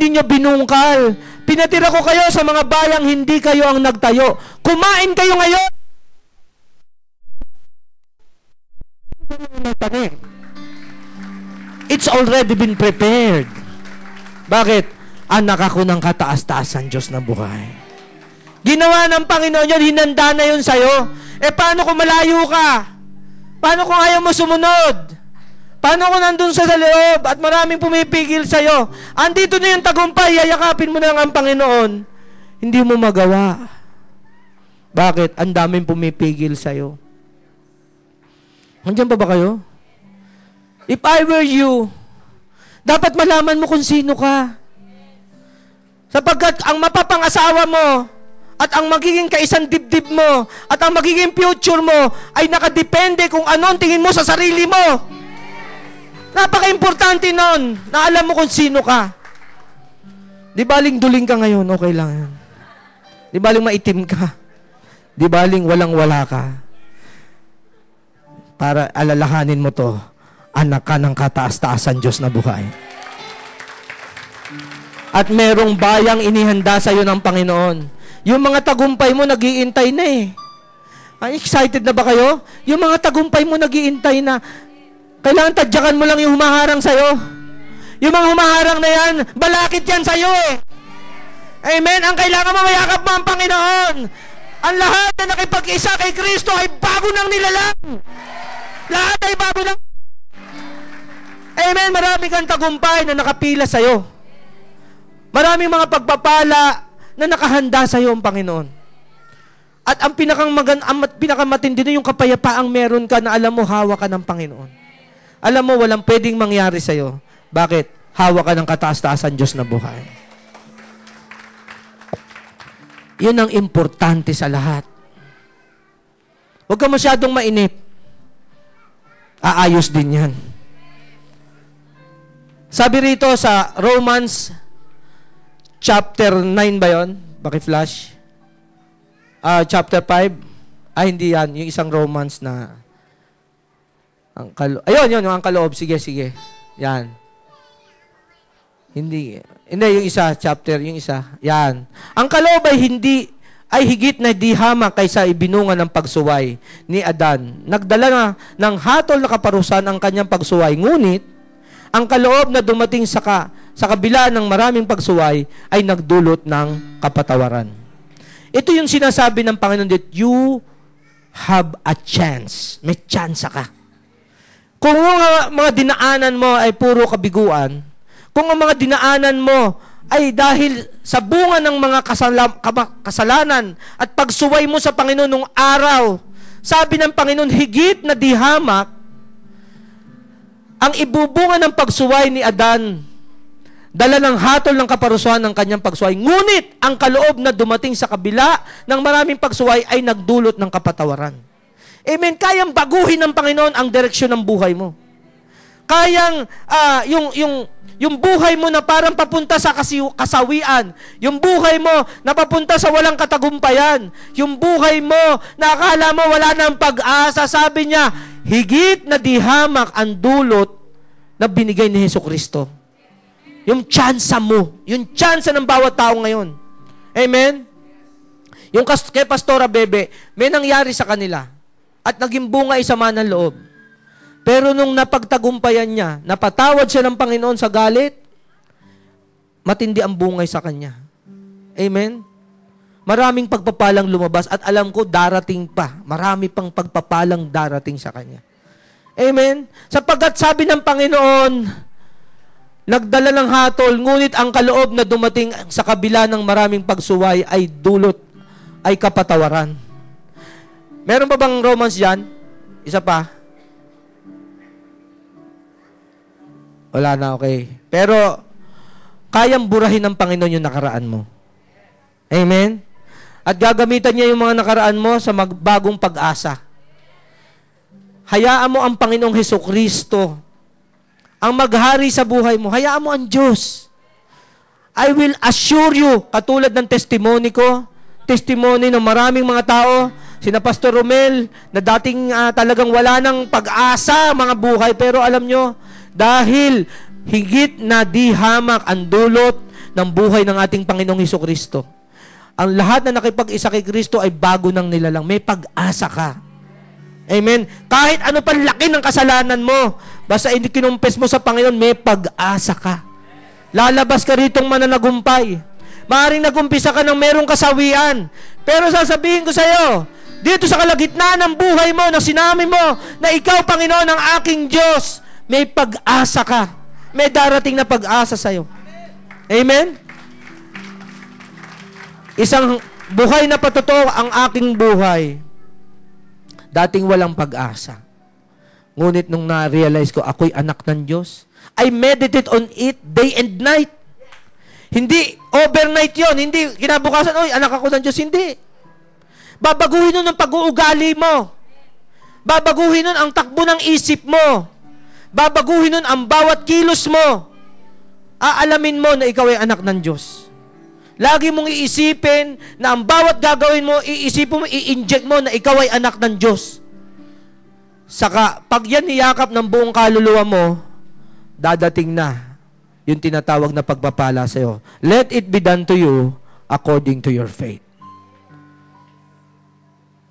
nyo binungkal. Pinatira ko kayo sa mga bayang, hindi kayo ang nagtayo. Kumain kayo ngayon. It's already been prepared. Bakit? Anak ako ng kataas-taasan Diyos na buhay. Ginawa ng Panginoon yun, hinanda na yun sa'yo. Paano kung malayo ka? Paano kung ayaw mo sumunod? Paano kung nandun sa loob at maraming pumipigil sa'yo? Andito na yung tagumpay, yayakapin mo na ang Panginoon. Hindi mo magawa. Bakit? Ang daming pumipigil sa'yo. Nandiyan pa ba kayo? If I were you, dapat malaman mo kung sino ka. Sapagkat ang mapapangasawa mo at ang magiging kaisang dibdib mo at ang magiging future mo ay nakadepende kung ano ang tingin mo sa sarili mo. Napaka-importante nun na alam mo kung sino ka. Di baling duling ka ngayon, okay lang yan. Di baling maitim ka. Di baling walang-wala ka. Para alalahanin mo to. anak ka ng kataas-taasan Diyos na buhay. At merong bayang inihanda sa iyo ng Panginoon. Yung mga tagumpay mo, nag-iintay na eh. Ay, excited na ba kayo? Yung mga tagumpay mo, nag-iintay na. Kailangan tadyakan mo lang yung humaharang sa'yo. Yung mga humaharang na yan, balakit yan sa'yo eh. Amen? Ang kailangan mo, mayakap mo ang Panginoon. Ang lahat na nakipag-isa kay Kristo ay bago ng nilalang. Lahat ay bago ng... Amen? Marami kang tagumpay na nakapila sa'yo. Maraming mga pagpapala na nakahanda sa'yo ang Panginoon. At ang pinakamatindi na yung kapayapaang meron ka na alam mo, hawak ka ng Panginoon. Alam mo, walang pwedeng mangyari sa'yo. Bakit? Hawak ka ng kataas-taasan Diyos na buhay. Yun ang importante sa lahat. Huwag ka masyadong mainip. Aayos din yan. Sabi rito sa Romans chapter 9 ba yun? Paki-flash. Chapter 5. Hindi yan. Yung isang Romans na ayun, yung ang kaloob. Sige. Yan. Hindi, yung isa, chapter, yung isa. Yan. Ang kaloob ay higit na di hamak kaysa ibinunga ng pagsuway ni Adan. Nagdala na ng hatol na kaparusahan ang kanyang pagsuway. Ngunit, ang kaloob na dumating sa kabila ng maraming pagsuway ay nagdulot ng kapatawaran. Ito yung sinasabi ng Panginoon that you have a chance. May chance ka. Kung mga dinaanan mo ay puro kabiguan, kung ang mga dinaanan mo ay dahil sa bunga ng mga kasalanan at pagsuway mo sa Panginoon nung araw, sabi ng Panginoon, higit na di hamak ang ibubunga ng pagsuway ni Adan. Dala ng hatol ng kaparusahan ng kanyang pagsuway. Ngunit, ang kaloob na dumating sa kabila ng maraming pagsuway ay nagdulot ng kapatawaran. Amen. Kayang baguhin ng Panginoon ang direksyon ng buhay mo. Kayang, yung buhay mo na parang papunta sa kasawian. Yung buhay mo na papunta sa walang katagumpayan. Yung buhay mo na akala mo wala ng pag-asa. Sabi niya, higit na di hamak ang dulot na binigay ni Jesucristo. Yung tsansa mo. Yung tsansa ng bawat tao ngayon. Amen? Yung kay Pastora Bebe, may nangyari sa kanila. At naging bunga ay sama ng loob. Pero nung napagtagumpayan niya, napatawad siya ng Panginoon sa galit, matindi ang bungay sa kanya. Amen? Maraming pagpapalang lumabas at alam ko darating pa. Marami pang pagpapalang darating sa kanya. Amen? Sapagkat sabi ng Panginoon, nagdala ng hatol, ngunit ang kaloob na dumating sa kabila ng maraming pagsuway ay dulot, ay kapatawaran. Meron pa bang Romans dyan? Isa pa? Wala na, okay. Pero, kayang burahin ng Panginoon yung nakaraan mo. Amen? At gagamitan niya yung mga nakaraan mo sa magbagong pag-asa. Hayaan mo ang Panginoong Hesukristo ang maghari sa buhay mo. Hayaan mo ang Diyos. I will assure you, katulad ng testimony ko, testimony ng maraming mga tao, sina Pastor Romel, na dating talagang wala ng pag-asa mga buhay, pero alam nyo, dahil higit na di hamak ang dulot ng buhay ng ating Panginoong Hesukristo. Ang lahat na nakipag-isa kay Kristo ay bago ng nilalang. May pag-asa ka. Amen? Kahit ano pa laki ng kasalanan mo, basta hindi kinumpes mo sa Panginoon, may pag-asa ka. Lalabas ka ritong mananagumpay. Maaaring nagumpisa ka ng merong kasawian. Pero sasabihin ko sa iyo, dito sa kalagitnaan ng buhay mo, na sinami mo, na ikaw, Panginoon, ang aking Diyos, may pag-asa ka. May darating na pag-asa sa iyo. Amen? Isang buhay na patotoo ang aking buhay. Dating walang pag-asa. Ngunit nung na-realize ko, ako'y anak ng Diyos, I meditate on it day and night. Hindi overnight yon, hindi kinabukasan, oy, anak ako ng Diyos, hindi. Babaguhin nun ang pag-uugali mo. Babaguhin nun ang takbo ng isip mo. Babaguhin nun ang bawat kilos mo. Aalamin mo na ikaw ay anak ng Diyos. Lagi mong iisipin na ang bawat gagawin mo, iisipin mo, i-inject mo na ikaw ay anak ng Diyos. Saka, pag yan niyakap ng buong kaluluwa mo, dadating na yung tinatawag na pagpapala sa'yo. Let it be done to you according to your faith.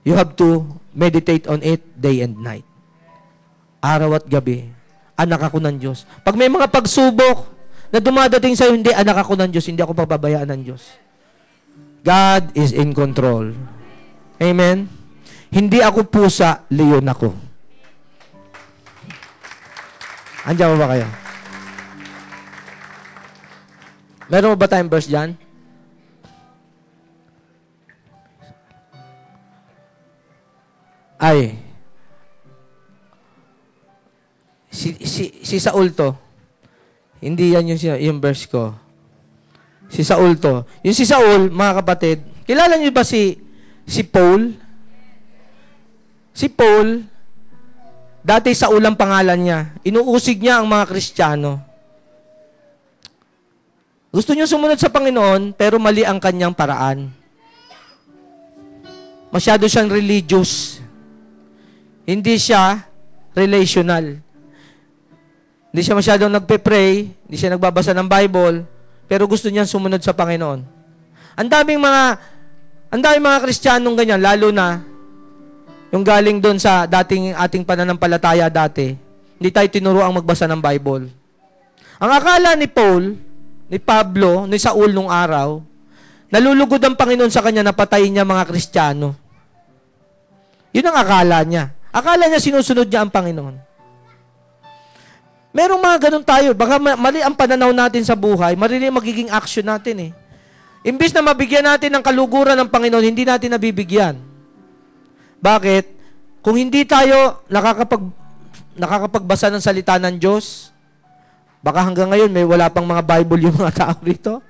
You have to meditate on it day and night. Araw at gabi. Anak ako ng Diyos. Pag may mga pagsubok na dumadating sa'yo, hindi, anak ako ng Diyos, hindi ako pababayaan ng Diyos. God is in control. Amen? Hindi ako pusa, leon ako. Andiyan ba kayo? Meron mo ba tayong verse dyan? Ay. Si Saul to. Hindi yan yung verse ko. Si Saul to. Yung si Saul, mga kapatid, kilala niyo ba si Paul? Si Paul, dati Saul ang pangalan niya. Inuusig niya ang mga Kristiyano. Gusto niya sumunod sa Panginoon, pero mali ang kanyang paraan. Masyado siyang religious. Hindi siya relational. Hindi siya masyadong nagpe-pray, hindi siya nagbabasa ng Bible, pero gusto niya sumunod sa Panginoon. Ang daming mga Kristiyanong ganyan, lalo na yung galing doon sa dating ating pananampalataya dati. Hindi tayo tinuruang magbasa ng Bible. Ang akala ni Paul, ni Pablo, ni Saul nung araw, nalulugod ang Panginoon sa kanya na patayin niya mga Kristiyano. Yun ang akala niya. Akala niya sinusunod niya ang Panginoon. Merong mga ganun tayo. Baka mali ang pananaw natin sa buhay, mali magiging action natin eh. Imbis na mabigyan natin ng kaluguran ng Panginoon, hindi natin nabibigyan. Bakit? Kung hindi tayo nakakapagbasa ng salita ng Diyos, baka hanggang ngayon may wala pang mga Bible yung mga tao rito.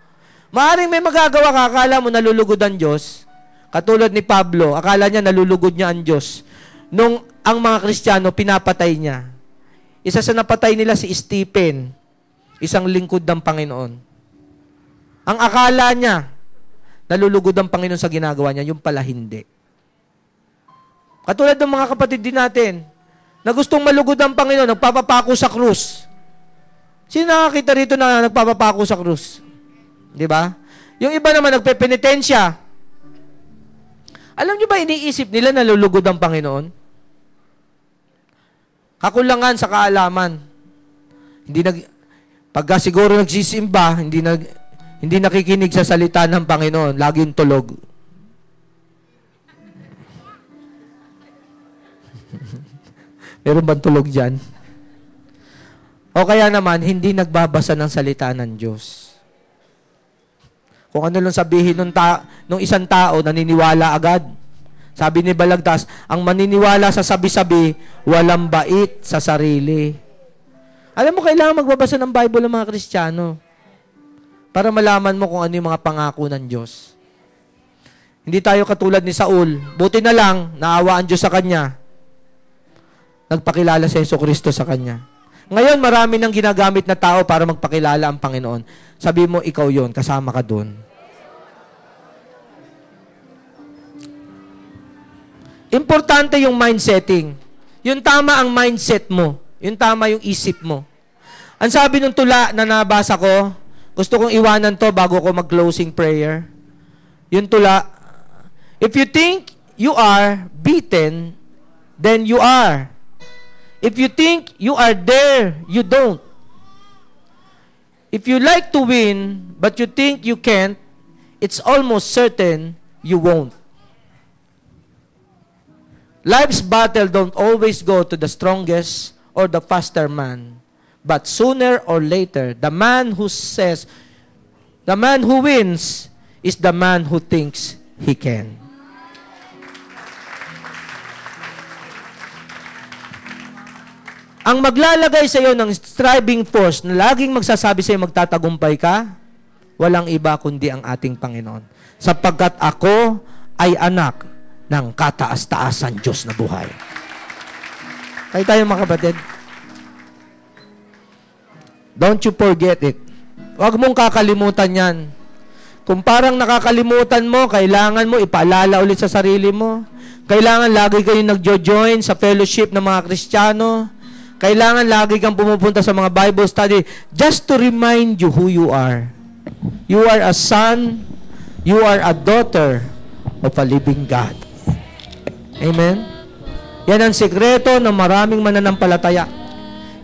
Maaring may magagawa ka, akala mo nalulugod ang Diyos. Katulad ni Pablo, akala niya nalulugod niya ang Diyos. Nung ang mga Kristiyano, pinapatay niya. Isa sa napatay nila si Stephen, isang lingkod ng Panginoon. Ang akala niya, nalulugod ang Panginoon sa ginagawa niya, yung pala hindi. Katulad ng mga kapatid din natin, na gustong malugod ang Panginoon, nagpapapako sa krus. Sino nakakita rito na nagpapapako sa krus? Di ba? Yung iba naman nagpepenitensya. Alam niyo ba, iniisip nila nalulugod ang Panginoon? Kakulangan sa kaalaman. Pagka siguro nagsisimba, hindi nakikinig sa salita ng Panginoon, laging tulog. Meron bang tulog dyan? O kaya naman, hindi nagbabasa ng salita ng Diyos. Kung ano lang sabihin nung isang tao, naniniwala agad. Sabi ni Balagtas, ang maniniwala sa sabi-sabi, walang bait sa sarili. Alam mo, kailangan magbabasa ng Bible ng mga Kristiyano para malaman mo kung ano yung mga pangako ng Diyos. Hindi tayo katulad ni Saul. Buti na lang, naawa ang Diyos sa kanya. Nagpakilala si Jesucristo sa kanya. Ngayon, marami nang ginagamit na tao para magpakilala ang Panginoon. Sabi mo, ikaw yon, kasama ka doon. Importante yung mindsetting. Yung tama ang mindset mo. Yung tama yung isip mo. Ang sabi ng tula na nabasa ko, gusto kong iwanan to bago ko mag-closing prayer. Yung tula, if you think you are beaten, then you are. If you think you are there, you don't. If you like to win, but you think you can't, it's almost certain you won't. Life's battle don't always go to the strongest or the faster man. But sooner or later, the man who wins is the man who thinks he can. Ang maglalagay sa iyo ng striving force na laging magsasabi sa iyo magtatagumpay ka, walang iba kundi ang ating Panginoon. Sapagkat ako ay anak ng kataas-taasan Diyos na buhay. Kaya tayo mga kapatid, don't you forget it. Huwag mong kakalimutan yan. Kung parang nakakalimutan mo, kailangan mo ipaalala ulit sa sarili mo. Kailangan lagi kayong nagjo-join sa fellowship ng mga Kristiyano. Kailangan lagi kang pumupunta sa mga Bible study just to remind you who you are. You are a son, you are a daughter of a living God. Amen? Yan ang sekreto ng maraming mananampalataya.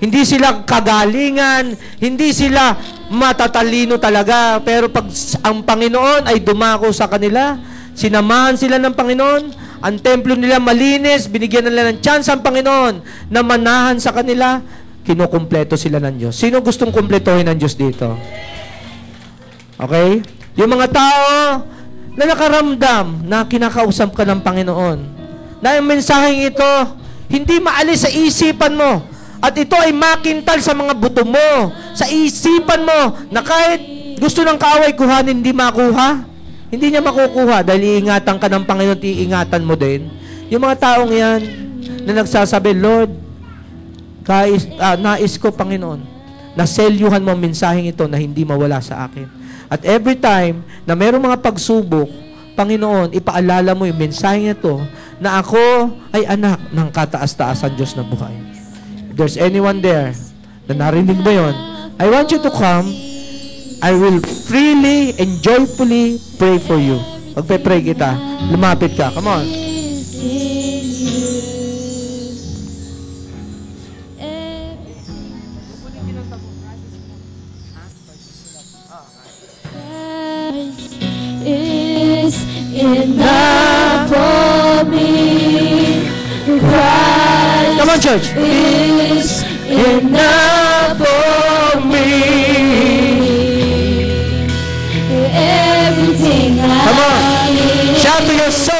Hindi sila kagalingan, hindi sila matatalino talaga, pero pag ang Panginoon ay dumako sa kanila, sinamahan sila ng Panginoon, ang templo nila malinis, binigyan nila ng chance ang Panginoon na manahan sa kanila, kinukumpleto sila ng Diyos. Sino gustong kumpletohin ng Diyos dito? Okay? Yung mga tao na nakaramdam na kinakausap ka ng Panginoon, na yung mensaheng ito, hindi maalis sa isipan mo, at ito ay makintal sa mga buto mo, sa isipan mo, na kahit gusto ng kaaway kuhanin, hindi makuha. Hindi niya makukuha dahil iingatan ka ng Panginoon at iingatan mo din. Yung mga taong yan na nagsasabi, Lord, nais ko, Panginoon, na selyuhan mo ang mensaheng ito na hindi mawala sa akin. At every time na mayroong mga pagsubok, Panginoon, ipaalala mo yung mensaheng ito na ako ay anak ng kataas-taasan Diyos na buhay. If there's anyone there na narinig mo yun, I want you to come. I will freely and joyfully pray for you. Pagpe-pray kita, lumapit ka. Come on. Is enough for me. Christ, come on, church. Is enough for me. Everything Come on. I need. Shout to your soul.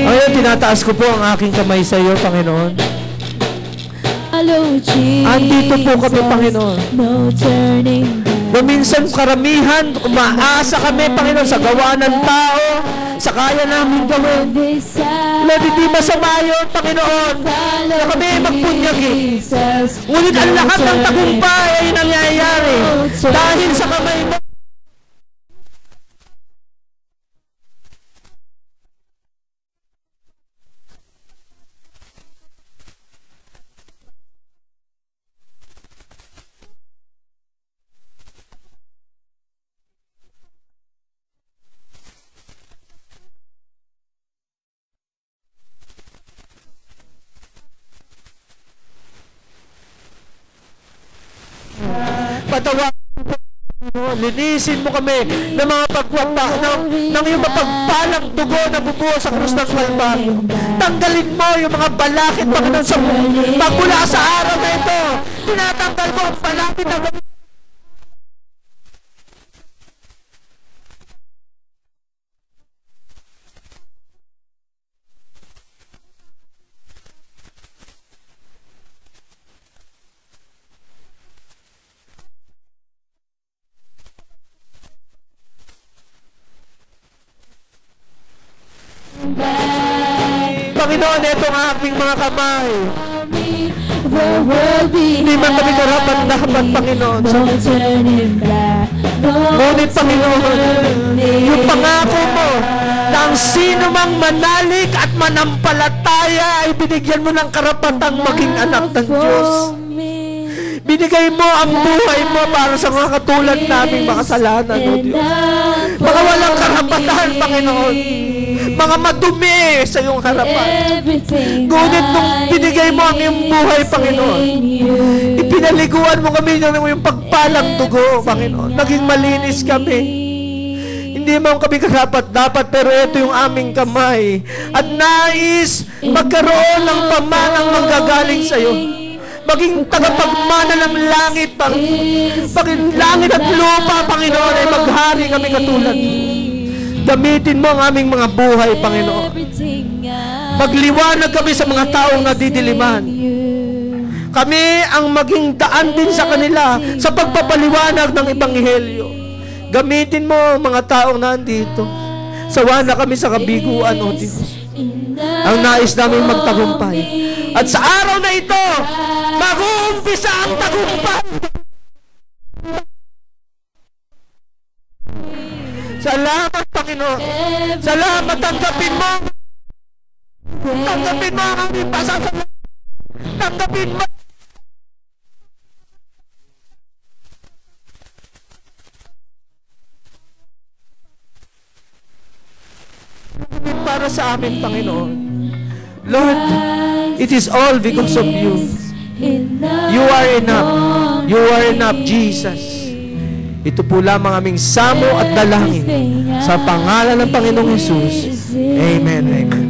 Ngayon, tinataas ko po ang aking kamay sa iyo, Panginoon. Andito po kami, Panginoon. No turning back. Minsan karamihan, umaasa kami, Panginoon, sa gawa ng tao, sa kaya namin gawin. Lord, hindi masama yun, Panginoon, na kami magpunyagi. Ngunit ang lahat ng tagumpay ay nangyayari dahil sa kamay mo. Patawarin Linisin mo kami ng mga ng iyong mapagpalang dugo na bubuo sa krus ng Kalbaryo. Tanggalin mo yung mga balakid, Panginoon, sa magmula sa araw na ito. Tinatanggal mo ang balakid na Panginoon, ito ang aking mga kamay. Hindi man kami karapat-dapat, Panginoon. Ngunit, Panginoon, yung pangako mo na ang sino mang manalig at manampalataya ay binigyan mo ng karapatang maging anak ng Diyos. Binigay mo ang buhay mo para sa mga katulad naming makasalanan, O Diyos. Mga walang karapatan, Panginoon. Mga madumi sa iyong harapan. Ngunit nung binigay mo ang iyong buhay, Panginoon, ipinaliguan mo kami ng iyong pagpalang dugo, Panginoon. Naging malinis kami. Hindi mo kami karapat-dapat, pero ito yung aming kamay. At nais magkaroon ng pamanang manggagaling sa iyo. Maging tagapagmana ng langit, Panginoon. Langit at lupa, Panginoon, ay maghari kami katulad mo. Gamitin mo ang aming mga buhay, Panginoon. Magliwanag kami sa mga taong nadidiliman. Kami ang maging daan din sa kanila sa pagpapaliwanag ng Ebanghelyo. Gamitin mo mga taong nandito. Sawa na kami sa kabiguan, O Diyos. Ang nais namin magtagumpay. At sa araw na ito, mag-uumpisa ang tagumpay. Salamat, Panginoon. Salamat, tanggapin mo. Tanggapin mo ang aming pasasalamat. Tanggapin mo. Para sa amin, Panginoon. Lord, it is all because of you. You are enough. You are enough, Jesus. Ito po lamang aming samo at dalangin sa pangalan ng Panginoong Hesus. Amen. Amen.